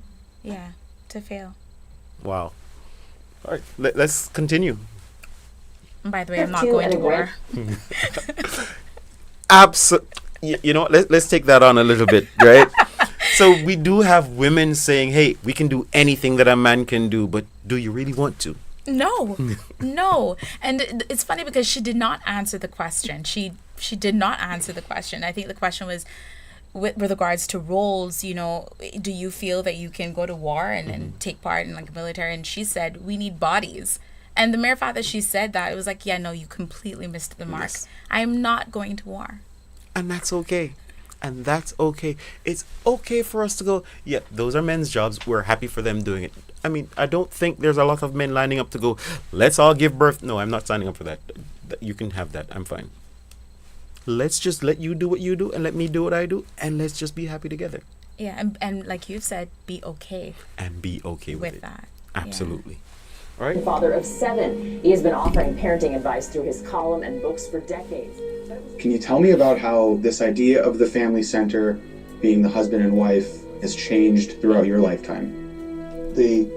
Yeah, to fail. Wow. All right, let's continue. And by the way, I'm not going to war. You know what? Let's take that on a little bit, right? So we do have women saying, hey, we can do anything that a man can do, but do you really want to? No, no. And it's funny because she did not answer the question. She did not answer the question. I think the question was with regards to roles, you know, do you feel that you can go to war and take part in like military? And she said, we need bodies. And the mere fact that she said that, it was like, yeah, no, you completely missed the mark. Yes. I am not going to war. And that's okay. And that's okay. It's okay for us to go, yeah, those are men's jobs. We're happy for them doing it. I mean, I don't think there's a lot of men lining up to go, let's all give birth. No, I'm not signing up for that. You can have that. I'm fine. Let's just let you do what you do and let me do what I do. And let's just be happy together. Yeah, and like you said, be okay. And be okay with it. that. Absolutely. All right. Father of 7, he has been offering parenting advice through his column and books for decades. Can you tell me about how this idea of the family center being the husband and wife has changed throughout your lifetime? The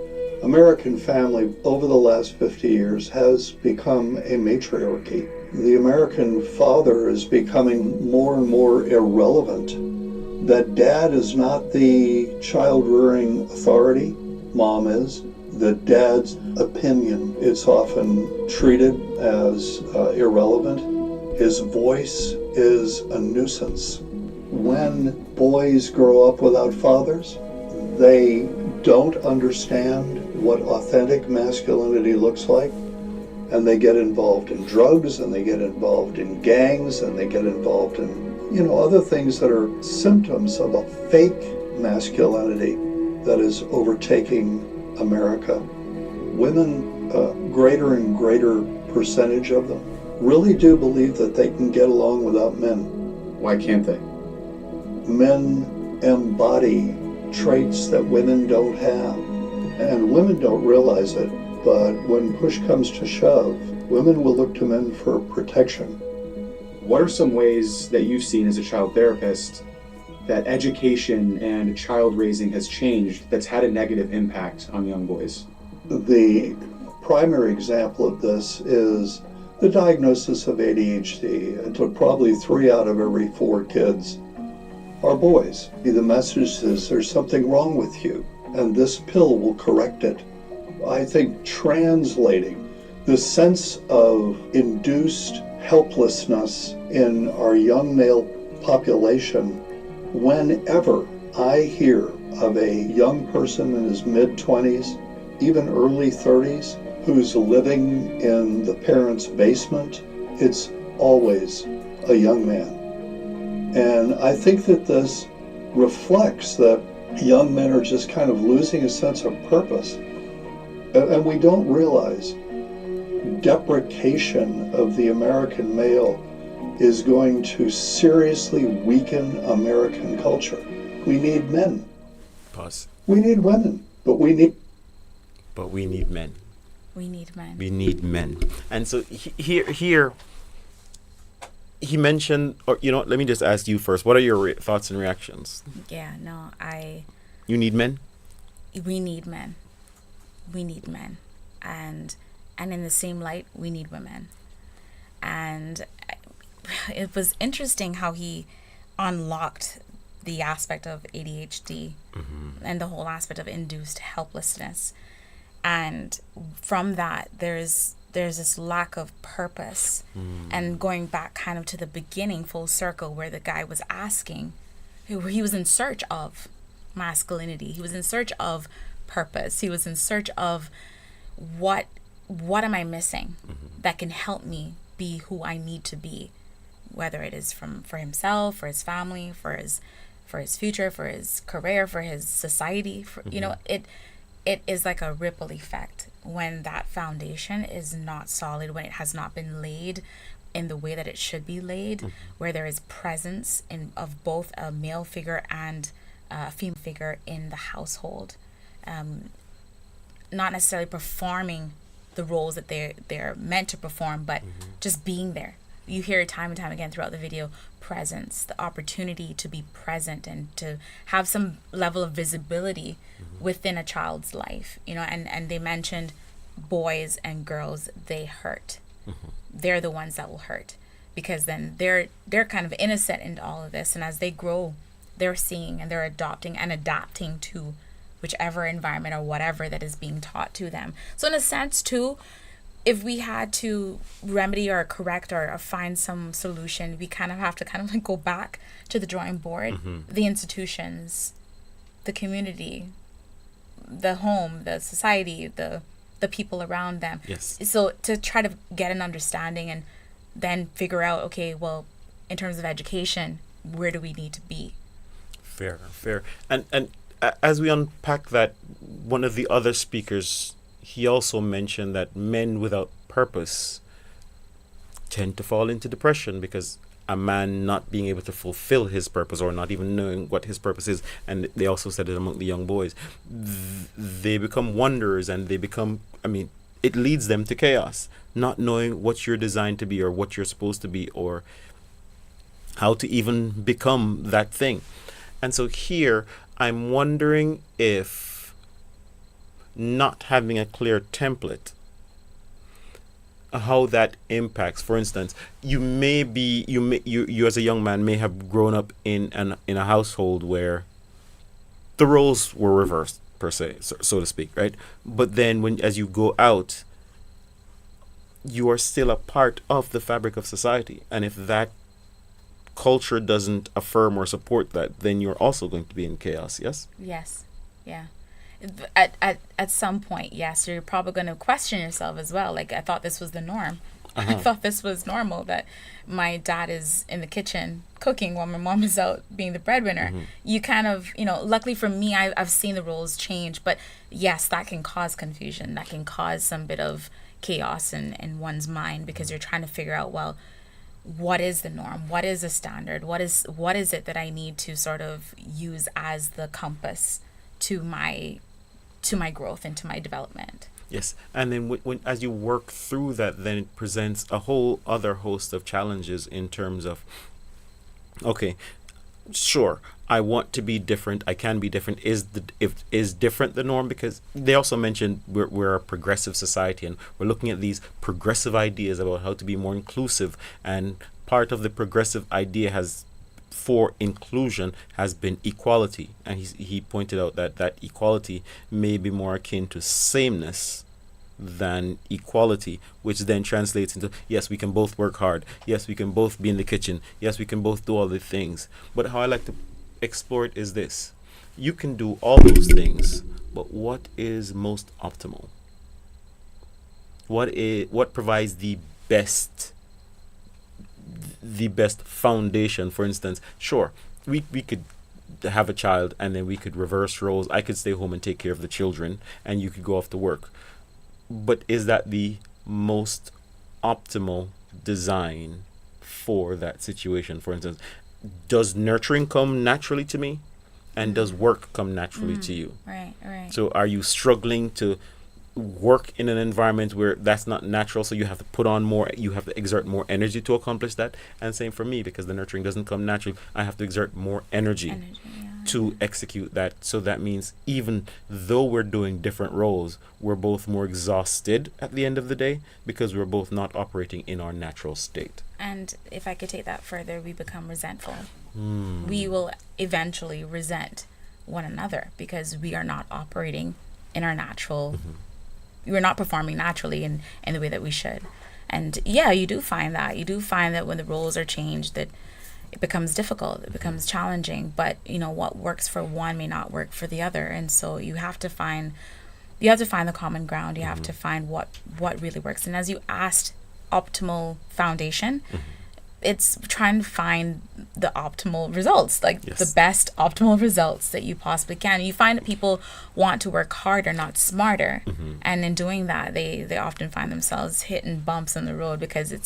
American family over the last 50 years has become a matriarchy. The American father is becoming more and more irrelevant. That dad is not the child-rearing authority, mom is. That dad's opinion is often treated as irrelevant. His voice is a nuisance. When boys grow up without fathers, they don't understand what authentic masculinity looks like, and they get involved in drugs, and they get involved in gangs, and they get involved in, you know, other things that are symptoms of a fake masculinity that is overtaking America. Women, greater and greater percentage of them, really do believe that they can get along without men. Why can't they? Men embody traits that women don't have, and women don't realize it, but when push comes to shove, women will look to men for protection. What are some ways that you've seen as a child therapist that education and child raising has changed that's had a negative impact on young boys? The primary example of this is the diagnosis of ADHD. It took probably 3 out of every 4 kids are boys. The message is there's something wrong with you, and this pill will correct it. I think translating the sense of induced helplessness in our young male population, whenever I hear of a young person in his mid-20s, even early 30s, who's living in the parents' basement, it's always a young man. And I think that this reflects that young men are just kind of losing a sense of purpose. And we don't realize deprecation of the American male is going to seriously weaken American culture. We need men. Pause. We need women, but we need men. We need men. We need men. And so here, he mentioned, or let me just ask you first. What are your thoughts and reactions? Yeah, no, You need men? We need men. We need men. And in the same light, we need women. And it was interesting how he unlocked the aspect of ADHD and the whole aspect of induced helplessness. And from that, there's this lack of purpose. And going back kind of to the beginning, full circle, where the guy was asking, he was in search of masculinity. He was in search of purpose. He was in search of what am I missing that can help me be who I need to be, whether it is for himself, for his family, for his future, for his career, for his society. It is like a ripple effect when that foundation is not solid, when it has not been laid in the way that it should be laid, where there is presence of both a male figure and a female figure in the household, not necessarily performing the roles that they're meant to perform, but just being there. You hear it time and time again throughout the video, presence, the opportunity to be present and to have some level of visibility within a child's life, and they mentioned boys and girls, they hurt. They're the ones that will hurt, because then they're kind of innocent into all of this, and as they grow, they're seeing and they're adopting and adapting to whichever environment or whatever that is being taught to them. So in a sense too, if we had to remedy or correct or find some solution, we kind of have to like go back to the drawing board, the institutions, the community, the home, the society, the people around them. Yes. So to try to get an understanding and then figure out, okay, well, in terms of education, where do we need to be? Fair. And as we unpack that, one of the other speakers, he also mentioned that men without purpose tend to fall into depression, because a man not being able to fulfill his purpose or not even knowing what his purpose is, and they also said it among the young boys, they become wanderers, and they become, it leads them to chaos, not knowing what you're designed to be or what you're supposed to be or how to even become that thing. And so here, I'm wondering if not having a clear template, how that impacts. For instance, you as a young man may have grown up in a household where the roles were reversed, per se, so to speak, right? But then as you go out, you are still a part of the fabric of society, and if that culture doesn't affirm or support that, then you're also going to be in chaos. Yes? Yes. Yeah. At some point, yes, you're probably going to question yourself as well. Like, I thought this was the norm. I thought this was normal, that my dad is in the kitchen cooking while my mom is out being the breadwinner. You kind of, luckily for me, I've seen the roles change, but yes, that can cause confusion. That can cause some bit of chaos in one's mind, because you're trying to figure out, well, what is the norm? What is the standard? What is it that I need to sort of use as the compass to my growth and to my development? Yes, and then when as you work through that, then it presents a whole other host of challenges in terms of, okay, sure, I want to be different, I can be different. Is different the norm? Because they also mentioned we're a progressive society, and we're looking at these progressive ideas about how to be more inclusive, and part of the progressive idea for inclusion has been equality, and he pointed out that equality may be more akin to sameness than equality, which then translates into, yes, we can both work hard, yes, we can both be in the kitchen, yes, we can both do all the things. But how I like to explore it is this: you can do all those things, but what is most optimal? What provides the best foundation? For instance, sure, we could have a child and then we could reverse roles. I could stay home and take care of the children, and you could go off to work. But is that the most optimal design for that situation? For instance, does nurturing come naturally to me, and does work come naturally to you? Right. So are you struggling to work in an environment where that's not natural, so you have to put on more, you have to exert more energy to accomplish that. And same for me, because the nurturing doesn't come naturally, I have to exert more energy to execute that. So that means even though we're doing different roles, we're both more exhausted at the end of the day because we're both not operating in our natural state. And if I could take that further, we become resentful. We will eventually resent one another because we are not operating in our natural, we're not performing naturally in the way that we should. And yeah, you do find that when the roles are changed, that it becomes difficult, it becomes challenging, but what works for one may not work for the other. And so you have to find the common ground. You have to find what really works. And as you asked, optimal foundation, it's trying to find the optimal results, like the best optimal results that you possibly can. You find that people want to work harder, not smarter. And in doing that, they often find themselves hitting bumps on the road because it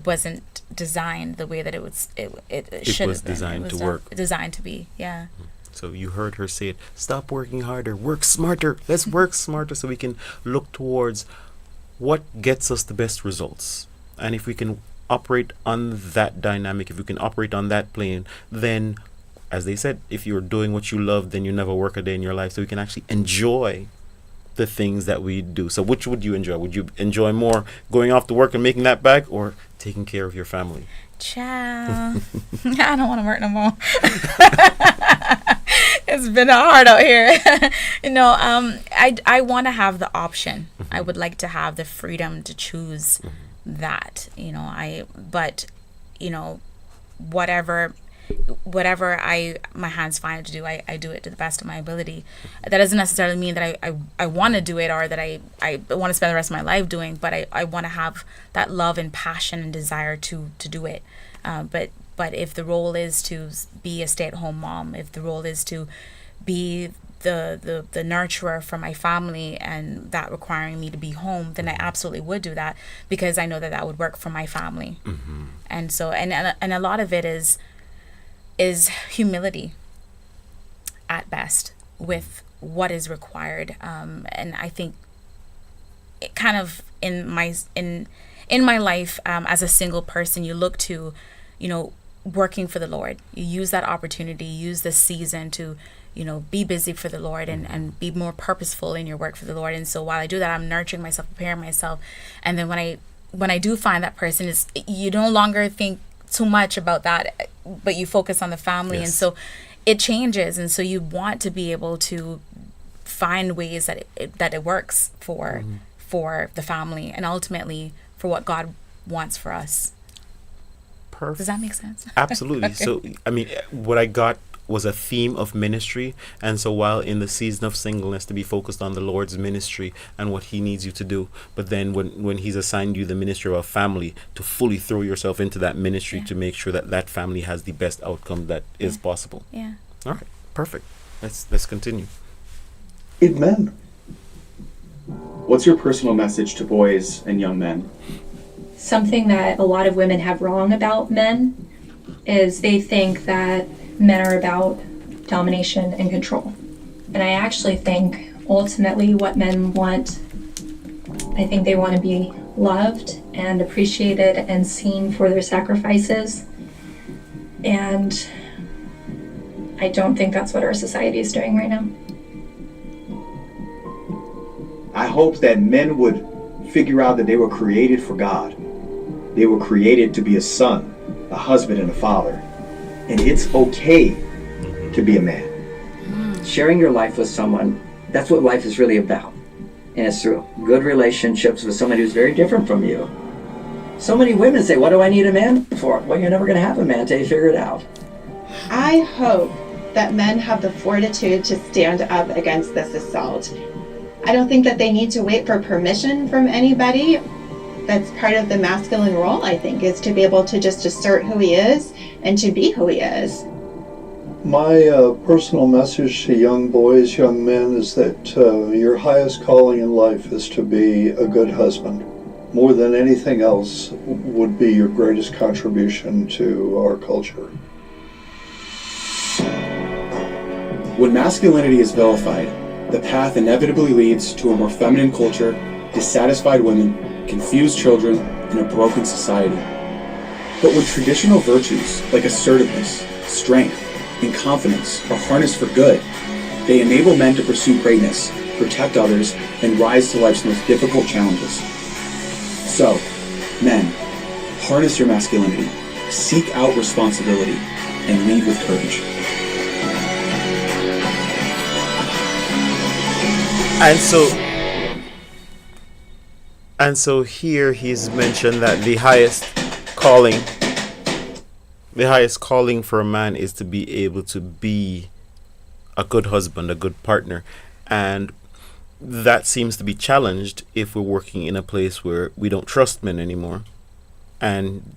wasn't designed the way that it should have been. Designed to work. Designed to be, yeah. So you heard her say it, stop working harder, work smarter. Let's work smarter so we can look towards what gets us the best results. And if we can operate on that dynamic, if you can operate on that plane, then, as they said, if you're doing what you love, then you never work a day in your life. So you can actually enjoy the things that we do. So which would you enjoy? Would you enjoy more going off to work and making that back, or taking care of your family? Ciao. I don't want to work no more. It's been hard out here. I want to have the option. I would like to have the freedom to choose that, whatever my hands find to do, I do it to the best of my ability. That doesn't necessarily mean that I want to do it, or that I want to spend the rest of my life doing, but I want to have that love and passion and desire to do it. But if the role is to be a stay-at-home mom, if the role is to be the nurturer for my family, and that requiring me to be home, then I absolutely would do that, because I know that would work for my family. And so and a lot of it is humility at best with what is required. And I think it kind of in my life, as a single person, you look to working for the Lord. You use that opportunity, use this season to be busy for the Lord and be more purposeful in your work for the Lord. And so while I do that, I'm nurturing myself, preparing myself. And then when I do find that person, you no longer think too much about that, but you focus on the family. And so it changes. And so you want to be able to find ways that it works for the family, and ultimately for what God wants for us. Perfect. Does that make sense? Absolutely. Okay. So, what I got was a theme of ministry. And so while in the season of singleness, to be focused on the Lord's ministry and what he needs you to do, but then when he's assigned you the ministry of a family, to fully throw yourself into that ministry to make sure that family has the best outcome that is possible. Yeah. All right. Perfect. Let's continue. Amen. What's your personal message to boys and young men? Something that a lot of women have wrong about men is they think that men are about domination and control. And I actually think ultimately what men want, I think they want to be loved and appreciated and seen for their sacrifices. And I don't think that's what our society is doing right now. I hope that men would figure out that they were created for God. They were created to be a son, a husband, and a father. And it's okay to be a man. Sharing your life with someone, that's what life is really about. And it's through good relationships with somebody who's very different from you. So many women say, what do I need a man for? Well, you're never going to have a man until you figure it out. I hope that men have the fortitude to stand up against this assault. I don't think that they need to wait for permission from anybody. That's part of the masculine role, I think, is to be able to just assert who he is and to be who he is. My personal message to young boys, young men, is that your highest calling in life is to be a good husband. More than anything else would be your greatest contribution to our culture. When masculinity is vilified, the path inevitably leads to a more feminine culture, dissatisfied women, confused children, and a broken society. But when traditional virtues like assertiveness, strength, and confidence are harnessed for good, they enable men to pursue greatness, protect others, and rise to life's most difficult challenges. So, men, harness your masculinity, seek out responsibility, and lead with courage. And so here he's mentioned that the highest calling for a man is to be able to be a good husband, a good partner. And that seems to be challenged if we're working in a place where we don't trust men anymore. And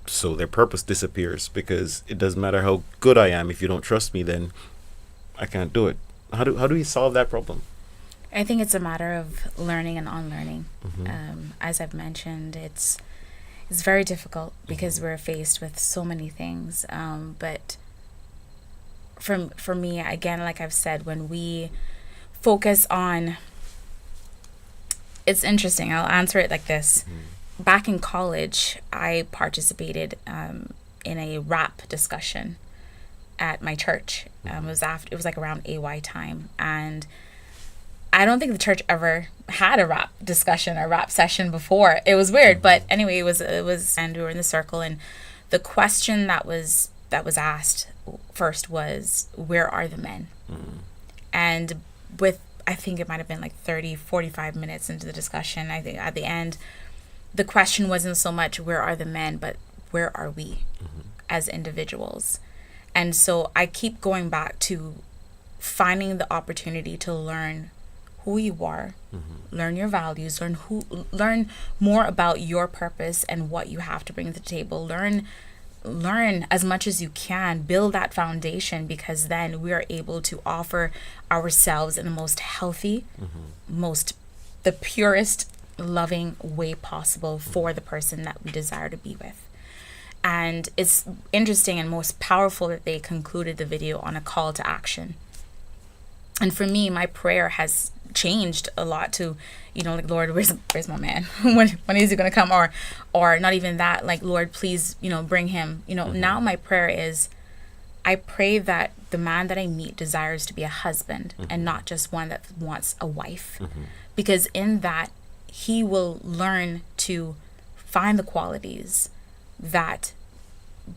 so their purpose disappears, because it doesn't matter how good I am. If you don't trust me, then I can't do it. How do we solve that problem? I think it's a matter of learning and unlearning. As I've mentioned, it's very difficult because we're faced with so many things. But for me, again, like I've said, when we focus on, it's interesting. I'll answer it like this. Back in college, I participated in a rap discussion at my church. It was like around AY time, and I don't think the church ever had a rap discussion or rap session before. It was weird, but anyway, it was, and we were in the circle, and the question that was asked first was, where are the men? And I think it might have been like 45 minutes into the discussion, I think at the end, the question wasn't so much where are the men, but where are we as individuals? And so I keep going back to finding the opportunity to learn who you are, learn your values, learn more about your purpose and what you have to bring to the table. Learn as much as you can, build that foundation, because then we are able to offer ourselves in the most healthy, the purest, loving way possible for the person that we desire to be with. And it's interesting and most powerful that they concluded the video on a call to action. And for me, my prayer has changed a lot to, like, Lord, where's my man? when is he going to come? Or not even that, like, Lord, please, bring him. Now my prayer is, I pray that the man that I meet desires to be a husband and not just one that wants a wife. Because in that, he will learn to find the qualities that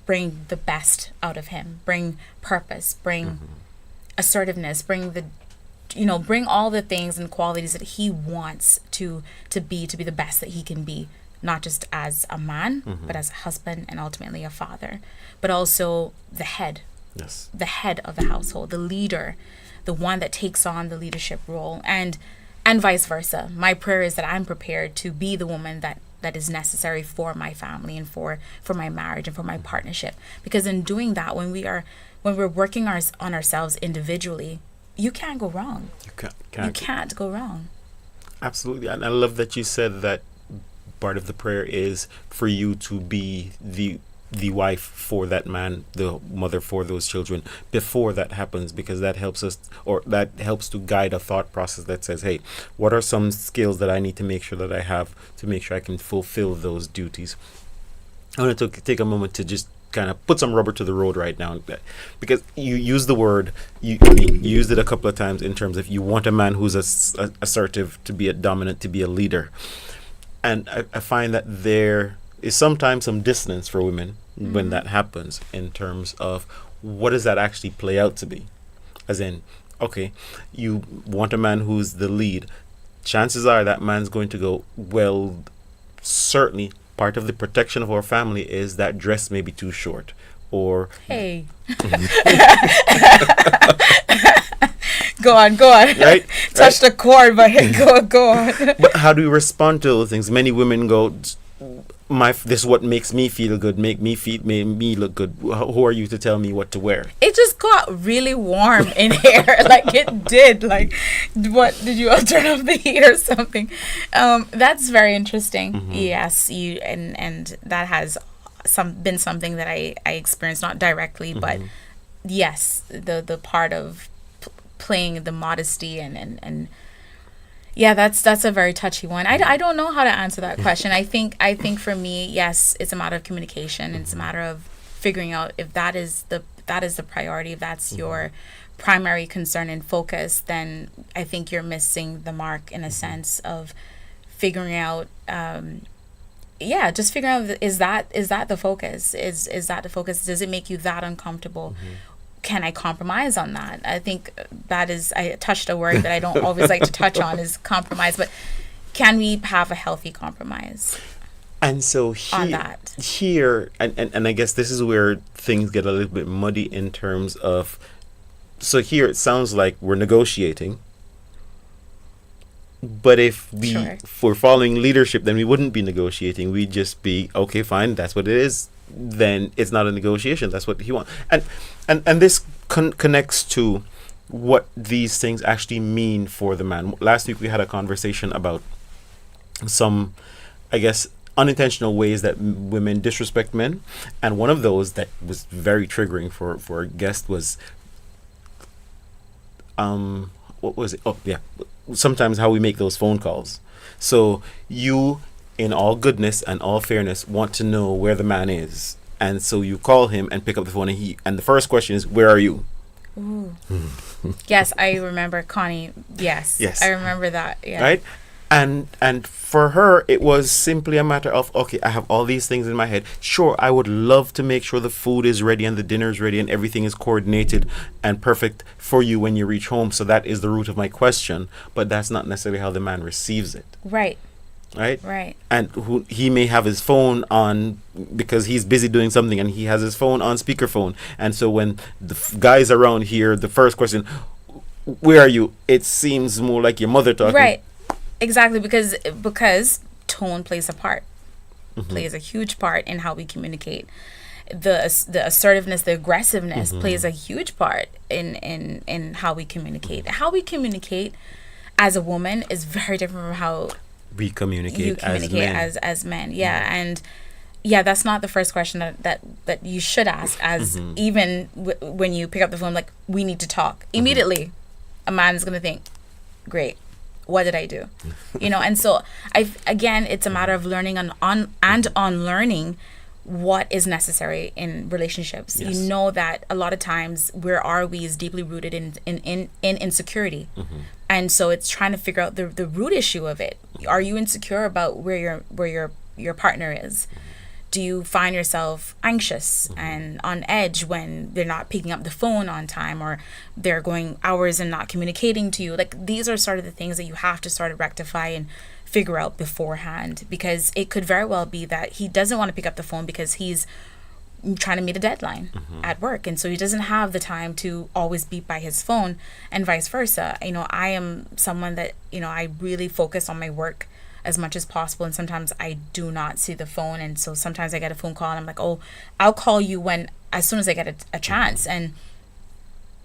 bring the best out of him, bring purpose, bring assertiveness, bring all the things and qualities that he wants to be the best that he can be, not just as a man, but as a husband and ultimately a father, but also the head, the head of the household, the leader, the one that takes on the leadership role, and vice versa. My prayer is that I'm prepared to be the woman that is necessary for my family and for my marriage and for my partnership. Because in doing that, when we're working on ourselves individually, you can't go wrong. You can't go wrong. Absolutely. And I love that you said that part of the prayer is for you to be the wife for that man, the mother for those children before that happens, because that helps us, or that helps to guide a thought process that says, hey, what are some skills that I need to make sure that I have to make sure I can fulfill those duties? I want to take a moment to just kind of put some rubber to the road right now, because you use the word, you used it a couple of times in terms of you want a man who's assertive, to be a dominant, to be a leader. And I find that there is sometimes some dissonance for women when that happens, in terms of what does that actually play out to be? As in, okay, you want a man who's the lead. Chances are that man's going to go, well, certainly part of the protection of our family is that dress may be too short, or hey. Go on. Right? Touch the chord, but go on. But how do we respond to those things? Many women go, this is what makes me feel good, make me look good. Who are you to tell me what to wear? It just got really warm in here, like it did. Like, what did you turn off the heat or something? That's very interesting. Yes, and that has been something that I experienced, not directly, but yes, the part of playing the modesty and yeah, that's a very touchy one. I don't know how to answer that question. I think for me, yes, it's a matter of communication. It's a matter of figuring out if that is the priority, if that's your primary concern and focus, then I think you're missing the mark in a sense of figuring out just figuring out, is that the focus? Is that the focus? Does it make you that uncomfortable? Can I compromise on that? I think that is, I touched a word that I don't always like to touch on, is compromise, but can we have a healthy compromise? And so here, and I guess this is where things get a little bit muddy in terms of, so here it sounds like we're negotiating, but if we're following leadership, then we wouldn't be negotiating. We'd just be, okay, fine, that's what it is. Then it's not a negotiation. That's what he wants. And this connects to what these things actually mean for the man. Last week we had a conversation about some, I guess, unintentional ways that women disrespect men, and one of those that was very triggering for a guest was what was it? Oh yeah, sometimes how we make those phone calls. So you, in all goodness and all fairness, want to know where the man is, and so you call him and pick up the phone, and the first question is, where are you? Ooh. Yes, I remember, Connie. Yes, I remember that. Yeah. Right. And for her, it was simply a matter of, okay, I have all these things in my head. Sure, I would love to make sure the food is ready and the dinner is ready and everything is coordinated and perfect for you when you reach home. So that is the root of my question. But that's not necessarily how the man receives it. Right. Right. And he may have his phone on because he's busy doing something, and he has his phone on speakerphone. And so when the guys around here, the first question, where are you? It seems more like your mother talking. Right. Exactly, because tone plays a part, plays a huge part in how we communicate. The assertiveness, the aggressiveness plays a huge part in how we communicate. How we communicate as a woman is very different from how we communicate as men. Yeah, and yeah, that's not the first question that you should ask. As even when you pick up the phone, like, we need to talk immediately. A man is gonna think, great. What did I do? And so again, it's a matter of learning on learning what is necessary in relationships. Yes. You know that a lot of times where are we is deeply rooted in insecurity. And so it's trying to figure out the root issue of it. Are you insecure about where your partner is? Do you find yourself anxious and on edge when they're not picking up the phone on time, or they're going hours and not communicating to you? Like, these are sort of the things that you have to sort of rectify and figure out beforehand, because it could very well be that he doesn't want to pick up the phone because he's trying to meet a deadline at work, and so he doesn't have the time to always be by his phone, and vice versa. I am someone that, I really focus on my work as much as possible, and sometimes I do not see the phone, and so sometimes I get a phone call and I'm like, oh, I'll call you as soon as I get a chance. And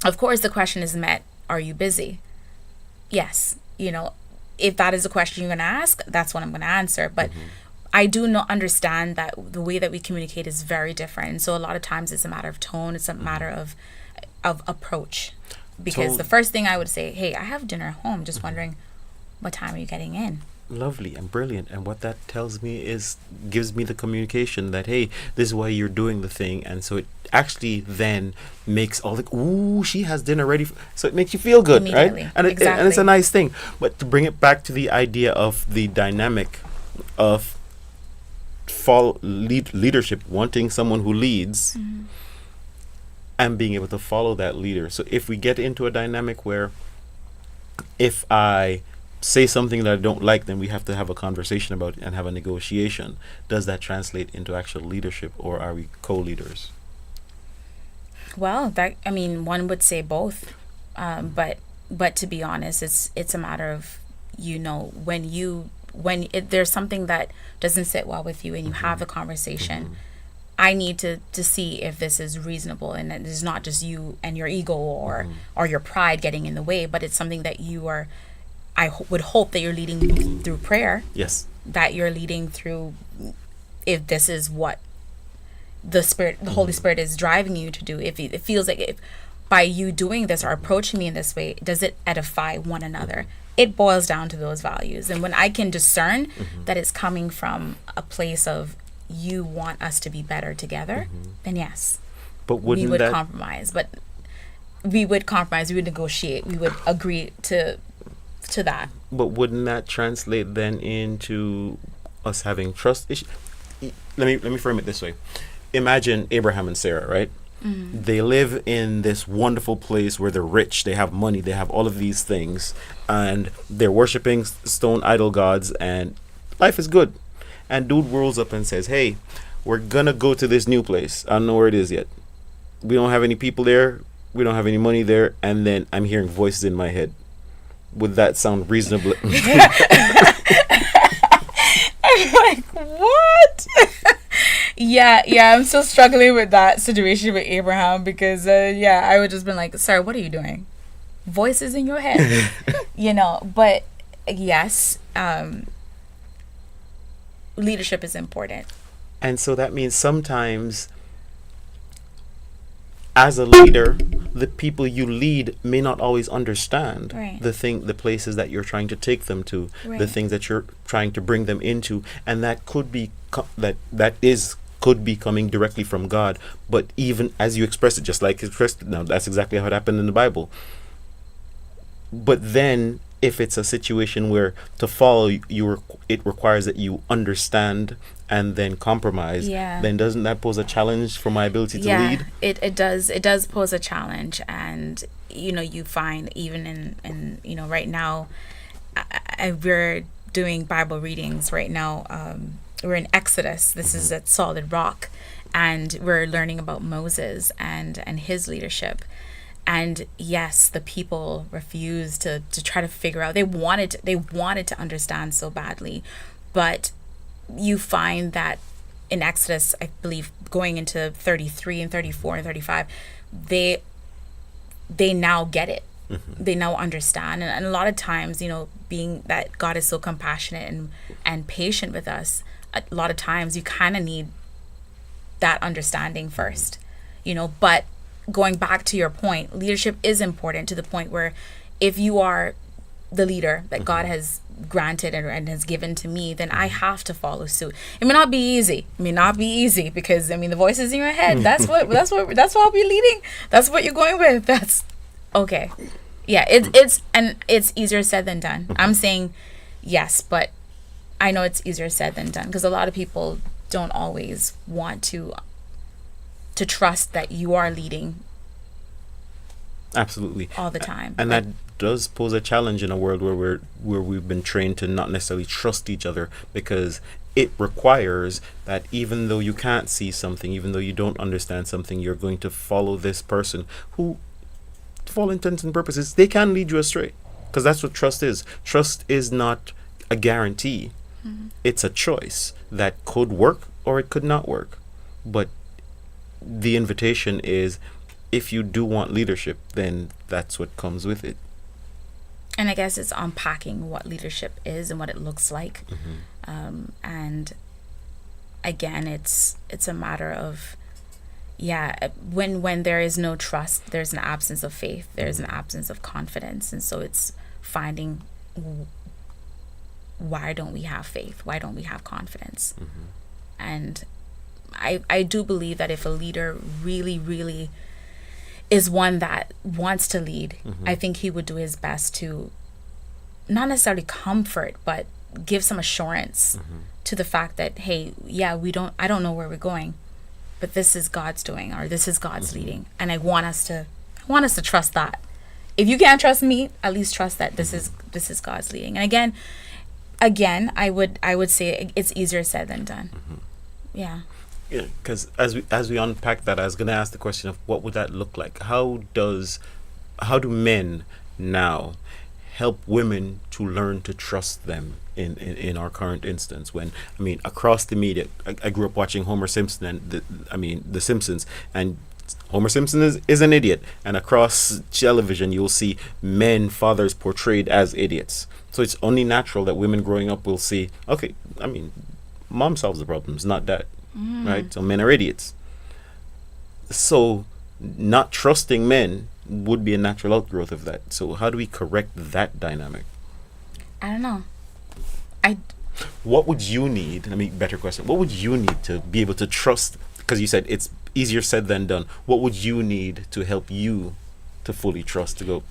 of course the question is met, are you busy? Yes. If that is a question you're going to ask, that's what I'm going to answer. But I do not understand that the way that we communicate is very different, and so a lot of times it's a matter of tone, it's a matter of approach, because the first thing I would say, hey, I have dinner at home, just wondering what time are you getting in? Lovely and brilliant. And what that tells me gives me the communication that, hey, this is why you're doing the thing. And so it actually then makes all like, ooh, she has dinner ready. So it makes you feel good, right? And and it's a nice thing. But to bring it back to the idea of the dynamic of leadership, wanting someone who leads and being able to follow that leader. So if we get into a dynamic where if I say something that I don't like, then we have to have a conversation about it and have a negotiation. Does that translate into actual leadership, or are we co-leaders? Well, one would say both, but to be honest, it's a matter of, when there's something that doesn't sit well with you and you have a conversation, I need to see if this is reasonable, and it is not just you and your ego or your pride getting in the way, but it's something that you are. I would hope that you're leading through prayer. Yes. That you're leading through, if this is what the Holy Spirit is driving you to do. If it feels like by you doing this or approaching me in this way, does it edify one another? It boils down to those values. And when I can discern that it's coming from a place of you want us to be better together, then yes, but we would compromise. But we would compromise, we would negotiate, we would agree to that. But wouldn't that translate then into us having trust issues? Let me frame it this way. Imagine Abraham and Sarah, right? They live in this wonderful place where they're rich, they have money, they have all of these things, and they're worshiping stone idol gods, and life is good. And dude rolls up and says, hey, we're gonna go to this new place. I don't know where it is yet. We don't have any people there, we don't have any money there, and then I'm hearing voices in my head. Would that sound reasonable? I'm like, what? Yeah, I'm still struggling with that situation with Abraham because, I would just been like, sir, what are you doing? Voices in your head, but yes, leadership is important. And so that means sometimes as a leader, the people you lead may not always understand the places that you're trying to take them to, the things that you're trying to bring them into, and that could be could be coming directly from God. But even as you express it, just like expressed it now, that's exactly how it happened in the Bible. But then, if it's a situation where to follow it requires that you understand and then compromise, then doesn't that pose a challenge for my ability to lead? It does pose a challenge. And you find even in right now, we're doing Bible readings right now. We're in Exodus. This is at Solid Rock, and we're learning about Moses and his leadership. And yes, the people refused to try to figure out. They wanted to understand so badly, but you find that in Exodus, I believe, going into 33 and 34 and 35, they now get it. They now understand. And a lot of times, being that God is so compassionate and patient with us, a lot of times you kind of need that understanding first, but going back to your point, leadership is important to the point where if you are the leader that God has granted and has given to me, then I have to follow suit. It may not be easy. Because the voices in your head, that's what I'll be leading. That's what you're going with. That's okay. Yeah, it's easier said than done. I'm saying yes, but I know it's easier said than done because a lot of people don't always want to trust that you are leading. Absolutely. All the time. And that does pose a challenge in a world where we've been trained to not necessarily trust each other, because it requires that even though you can't see something, even though you don't understand something, you're going to follow this person who, for all intents and purposes, they can lead you astray. Because that's what trust is. Trust is not a guarantee. It's a choice that could work or it could not work. But the invitation is, if you do want leadership, then that's what comes with it. And I guess it's unpacking what leadership is and what it looks like. And again, it's a matter of, when there is no trust, there's an absence of faith, there's an absence of confidence. And so it's finding, why don't we have faith? Why don't we have confidence? And I do believe that if a leader really, really is one that wants to lead, I think he would do his best to not necessarily comfort, but give some assurance to the fact that, hey, I don't know where we're going, but this is God's doing, or this is God's leading. And I want us to trust that. If you can't trust me, at least trust that this is God's leading. And again, I would say it's easier said than done. Yeah, because as we unpack that, I was going to ask the question of what would that look like? How do men now help women to learn to trust them in our current instance? When across the media, I grew up watching Homer Simpson and the Simpsons, and Homer Simpson is an idiot, and across television you'll see fathers portrayed as idiots. So it's only natural that women growing up will see, okay, mom solves the problems, not dad, right? So men are idiots. So not trusting men would be a natural outgrowth of that. So how do we correct that dynamic? I don't know. What would you need? I mean, better question. What would you need to be able to trust? Because you said it's easier said than done. What would you need to help you to fully trust, to go,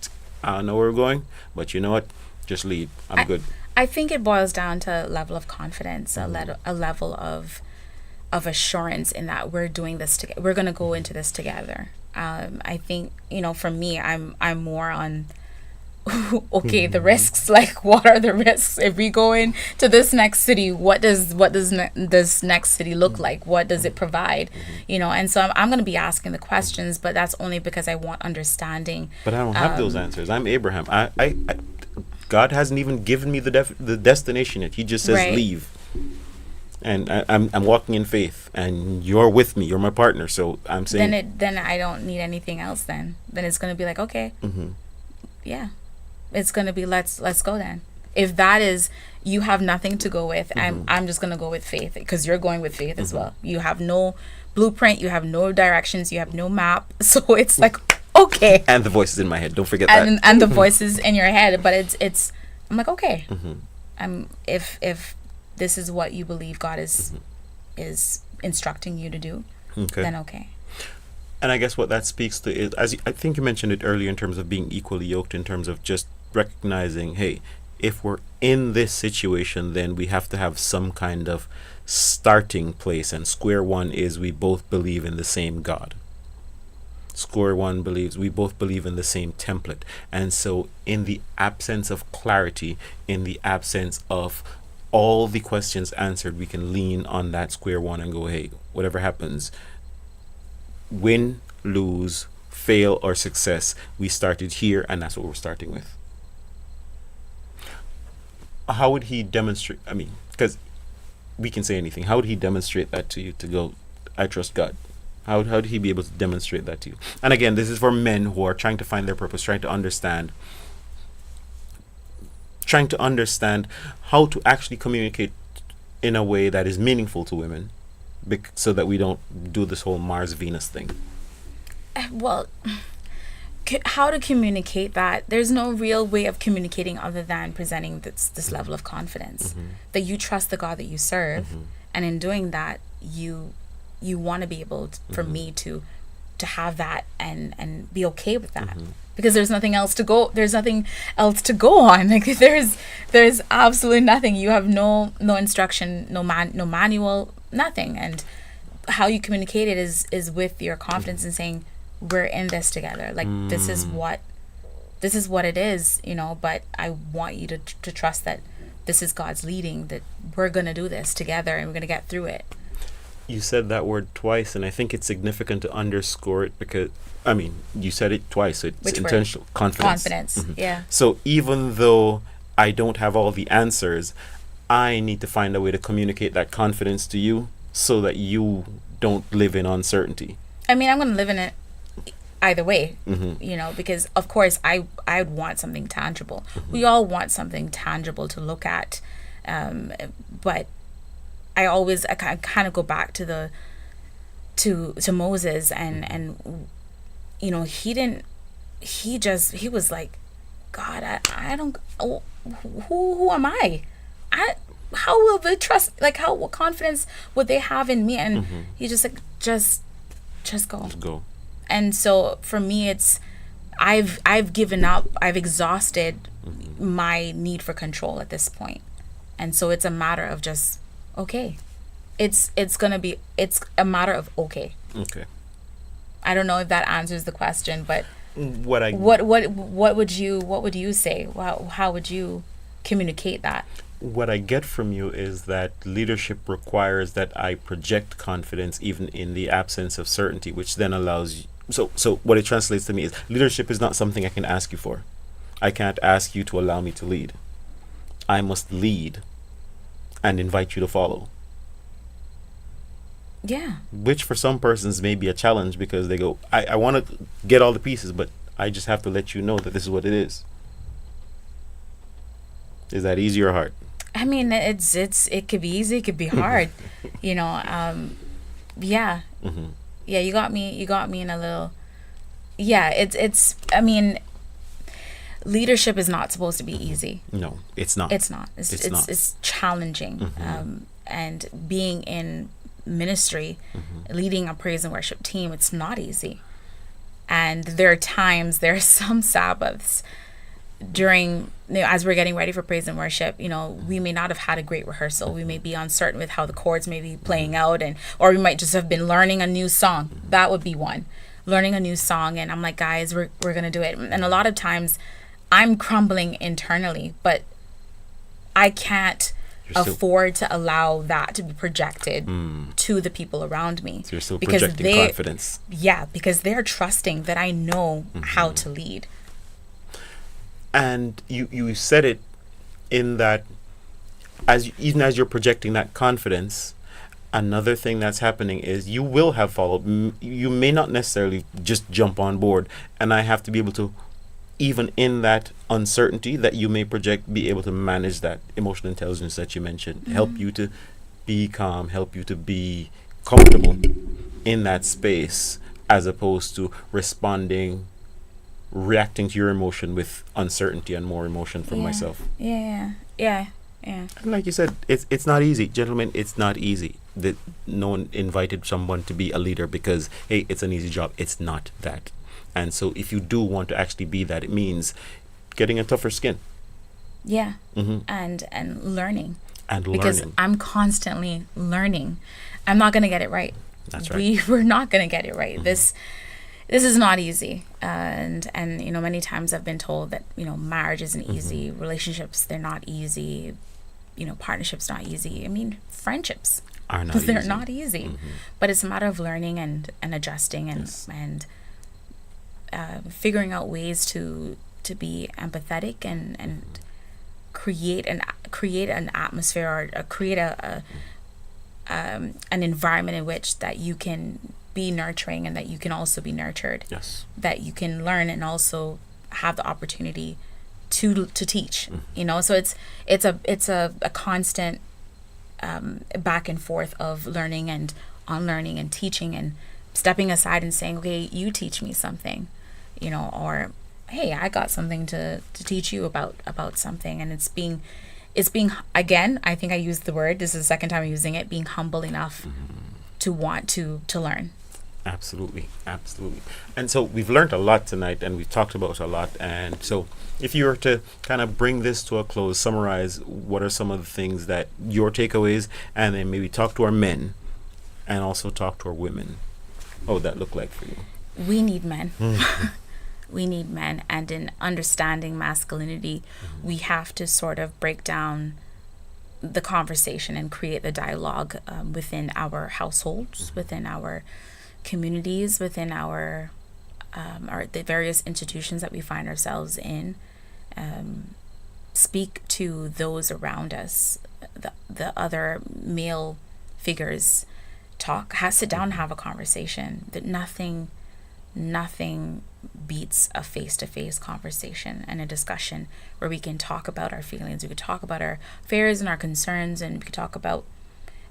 I don't know where we're going, but you know what? Just lead. I'm good. I think it boils down to a level of confidence, a level of assurance in that we're doing this together. We're going to go into this together. I think, for me, I'm more on, okay, the risks, like what are the risks? If we go into this next city, what does this next city look like? What does it provide? And so I'm going to be asking the questions, but that's only because I want understanding. But I don't have those answers. I'm Abraham. I God hasn't even given me the destination yet. He just says leave. And I'm walking in faith, and you're with me. You're my partner. So I'm saying. Then I don't need anything else. Then it's gonna be like, okay, yeah, it's gonna be let's go then. If that is, you have nothing to go with, I'm just gonna go with faith, because you're going with faith as well. You have no blueprint. You have no directions. You have no map. So it's like, okay. And the voices in my head. Don't forget that. And the voices in your head, but it's. I'm like, okay. If this is what you believe God is instructing you to do, then okay. And I guess what that speaks to is, as I think you mentioned it earlier, in terms of being equally yoked, in terms of just recognizing, hey, if we're in this situation, then we have to have some kind of starting place, and square one is we both believe in the same God. Square one believes we both believe in the same template. And so in the absence of clarity, in the absence of all the questions answered, we can lean on that square one and go, hey, whatever happens, win, lose, fail, or success, we started here, and that's what we're starting with. How would he demonstrate? I mean, because we can say anything. How would he demonstrate that to you, to go, I trust God? How would he be able to demonstrate that to you? And again, this is for men who are trying to find their purpose, trying to understand how to actually communicate in a way that is meaningful to women, so that we don't do this whole Mars-Venus thing. Well, how to communicate that? There's no real way of communicating other than presenting this level of confidence, that you trust the God that you serve, and in doing that, you want to be able for me to have that and be okay with that, because there's nothing else to go on. Like there's absolutely nothing. You have no instruction, no manual, nothing. And how you communicate it is with your confidence in saying, we're in this together. Like this is what it is, but I want you to trust that this is God's leading, that we're going to do this together and we're going to get through it. You said that word twice, and I think it's significant to underscore it, because, I mean, you said it twice. So it's intentional. Confidence. Yeah. So even though I don't have all the answers, I need to find a way to communicate that confidence to you, so that you don't live in uncertainty. I mean, I'm going to live in it either way, because of course I want something tangible. We all want something tangible to look at, but I kind of go back to Moses, and he was like, God, I don't, who am I? How will they trust, like what confidence would they have in me? And he just like, just go. Just go. And so for me, it's, I've given up, I've exhausted my need for control at this point. And so it's a matter of just, okay, it's a matter of okay. I don't know if that answers the question, but what would you say? How would you communicate that? What I get from you is that leadership requires that I project confidence even in the absence of certainty, which then allows you, so what it translates to me is, leadership is not something I can ask you for. I can't ask you to allow me to lead. I must lead and invite you to follow. Yeah. Which for some persons may be a challenge, because they go, I want to get all the pieces, but I just have to let you know that this is what it is. Is that easy or hard? I mean, it could be easy, it could be hard. Yeah. Yeah, you got me in a Yeah, it's I mean, leadership is not supposed to be easy. No, it's not. It's not. It's challenging. And being in ministry, leading a praise and worship team, it's not easy. And there are some Sabbaths during, as we're getting ready for praise and worship, we may not have had a great rehearsal. We may be uncertain with how the chords may be playing out, or we might just have been learning a new song. That would be one. Learning a new song, and I'm like, guys, we're gonna do it. And a lot of times I'm crumbling internally, but I can't afford to allow that to be projected to the people around me. So you're still projecting confidence. Yeah, because they're trusting that I know how to lead. And you said it in that, even as you're projecting that confidence, another thing that's happening is you will have followed. You may not necessarily just jump on board, and I have to be able to, even in that uncertainty that you may project, be able to manage that emotional intelligence that you mentioned, help you to be calm, help you to be comfortable in that space, as opposed to reacting to your emotion with uncertainty and more emotion from myself. Yeah. And like you said, it's not easy, gentlemen. It's not easy. That no one invited someone to be a leader because, hey, it's an easy job. It's not that. And so if you do want to actually be that, it means getting a tougher skin. Yeah. And learning. And because learning. I'm constantly learning. I'm not going to get it right. That's right. We're not going to get it right. This is not easy. And many times I've been told that, marriage isn't easy. Relationships, they're not easy. Partnerships not easy. I mean, friendships are not they're easy. not easy. But it's a matter of learning and adjusting and figuring out ways to be empathetic and create an atmosphere or create an environment in which that you can be nurturing and that you can also be nurtured. Yes. That you can learn and also have the opportunity to teach. So it's a constant back and forth of learning and unlearning and teaching and stepping aside and saying, okay, you teach me something, or hey, I got something to teach you about something. And it's being again, I think I used the word, this is the second time I'm using it, being humble enough to want to learn. Absolutely. And so we've learned a lot tonight, and we've talked about a lot. And so if you were to kind of bring this to a close, summarize what are some of the things that your takeaways, and then maybe talk to our men and also talk to our women. What would that look like for you? We need men. We need men. And in understanding masculinity, we have to sort of break down the conversation and create the dialogue within our households, within our communities, within our the various institutions that we find ourselves in. Speak to those around us, the other male figures. Sit down and have a conversation. That nothing beats a face-to-face conversation and a discussion where we can talk about our feelings, we could talk about our fears and our concerns, and we could talk about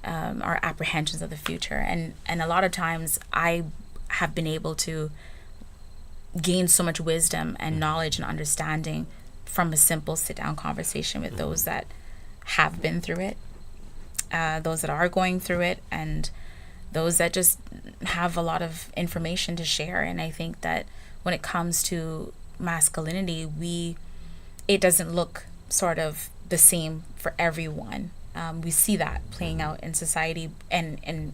our apprehensions of the future. And a lot of times I have been able to gain so much wisdom and knowledge and understanding from a simple sit-down conversation with those that have been through it, those that are going through it, and those that just have a lot of information to share. And I think that when it comes to masculinity, it doesn't look sort of the same for everyone. We see that playing out in society and in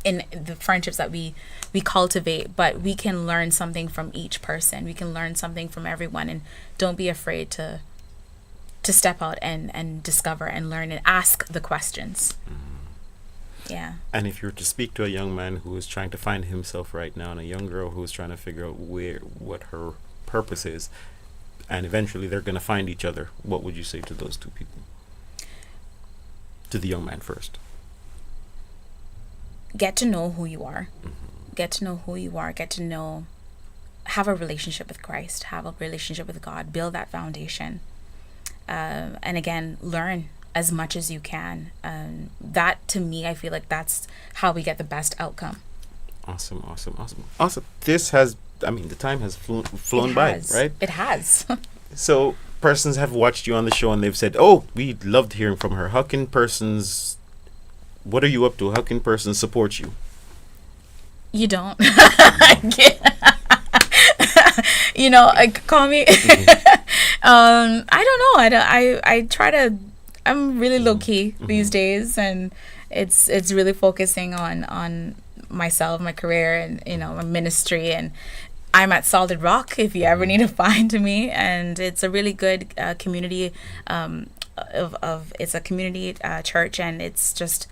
the friendships that we cultivate, but we can learn something from each person. We can learn something from everyone, and don't be afraid to step out and discover and learn and ask the questions. Yeah. And if you were to speak to a young man who is trying to find himself right now, and a young girl who is trying to figure out what her purpose is, and eventually they're going to find each other, what would you say to those two people? To the young man first. Get to know who you are. Get to know who you are. Get to know, have a relationship with Christ, have a relationship with God, build that foundation. And again, learn as much as you can. That, to me, I feel like that's how we get the best outcome. Awesome. This has I mean, the time has flown by, right? It has. So persons have watched you on the show and they've said, "Oh, we loved hearing from her." How can persons? What are you up to? How can persons support you? You don't. Call me. I don't know. I try to. I'm really low key these days, and it's really focusing on myself, my career, and my ministry. And I'm at Solid Rock if you ever need to find me, and it's a really good community. It's a community church, and it's just.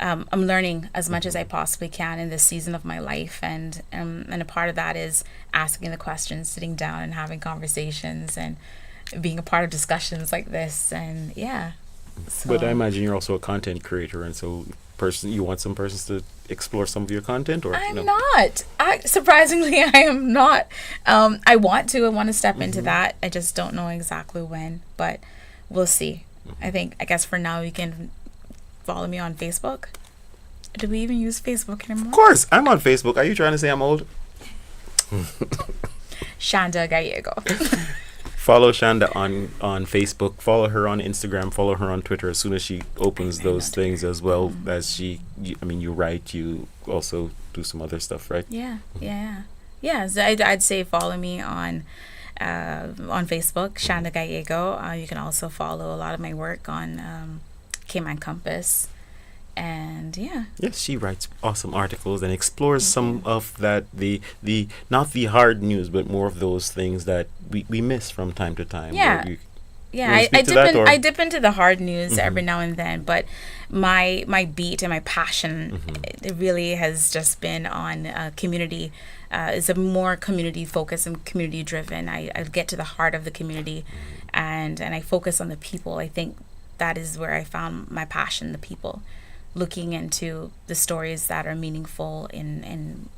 I'm learning as much as I possibly can in this season of my life, and a part of that is asking the questions, sitting down and having conversations, and being a part of discussions like this, and yeah. So. But I imagine you're also a content creator, and so you want some persons to explore some of your content, or I'm not. Surprisingly, I am not. I want to step into that. I just don't know exactly when, but we'll see. I guess for now you can follow me on Facebook. Do we even use Facebook anymore? Of course, I'm on Facebook. Are you trying to say I'm old? Shanda Gallego. Follow Shanda on Facebook. Follow her on Instagram. Follow her on Twitter as soon as she opens those things, as well as you write. You also do some other stuff, right? Yeah. So I'd say follow me on Facebook, Shanda Gallego. You can also follow a lot of my work on Cayman Compass, and yes, she writes awesome articles and explores some of that the not the hard news, but more of those things that we miss from time to time. I dip into the hard news every now and then, but my beat and my passion it really has just been on community. It's a more community focused and community driven. I get to the heart of the community, and I focus on the people. I think that is where I found my passion, the people, looking into the stories that are meaningful in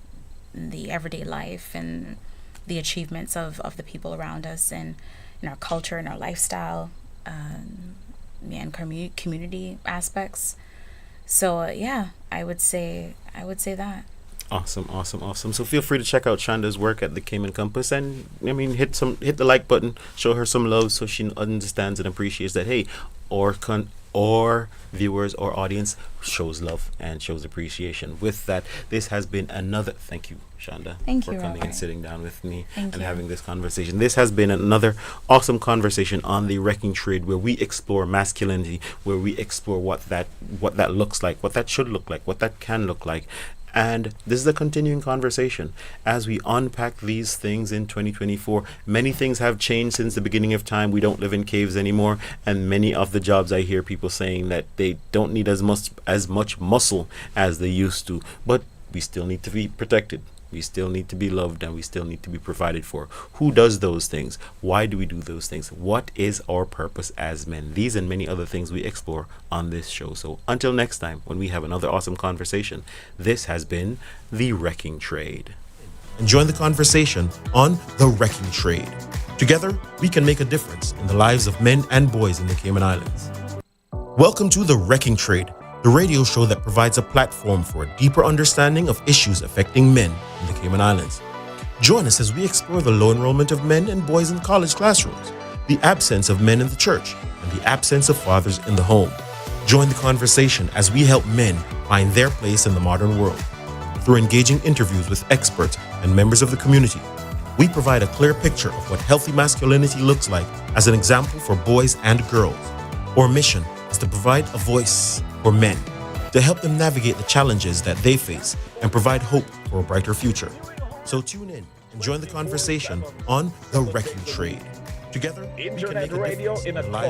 the everyday life and the achievements of the people around us, and in our culture and our lifestyle, and community aspects. So I would say that. Awesome. So feel free to check out Shanda's work at the Cayman Compass, and hit the like button, show her some love so she understands and appreciates that, hey, or viewers or audience shows love and shows appreciation. With that, this has been another thank you, Shanda, for coming and sitting down with me and having this conversation. This has been another awesome conversation on The Wrecking Trade, where we explore masculinity, where we explore what that looks like, what that should look like, what that can look like. And this is a continuing conversation as we unpack these things in 2024. Many things have changed since the beginning of time. We don't live in caves anymore, and many of the jobs, I hear people saying that they don't need as much muscle as they used to, but we still need to be protected. We still need to be loved, and we still need to be provided for. Who does those things? Why do we do those things? What is our purpose as men? These and many other things we explore on this show. So until next time, when we have another awesome conversation, this has been The Wrecking Trade. And join the conversation on The Wrecking Trade. Together, we can make a difference in the lives of men and boys in the Cayman Islands. Welcome to The Wrecking Trade, the radio show that provides a platform for a deeper understanding of issues affecting men in the Cayman Islands. Join us as we explore the low enrollment of men and boys in college classrooms, the absence of men in the church, and the absence of fathers in the home. Join the conversation as we help men find their place in the modern world. Through engaging interviews with experts and members of the community, we provide a clear picture of what healthy masculinity looks like as an example for boys and girls. Our mission is to provide a voice for men, to help them navigate the challenges that they face and provide hope for a brighter future. So tune in and join the conversation on The Wrecking Trade. Together, we can make a difference in the lives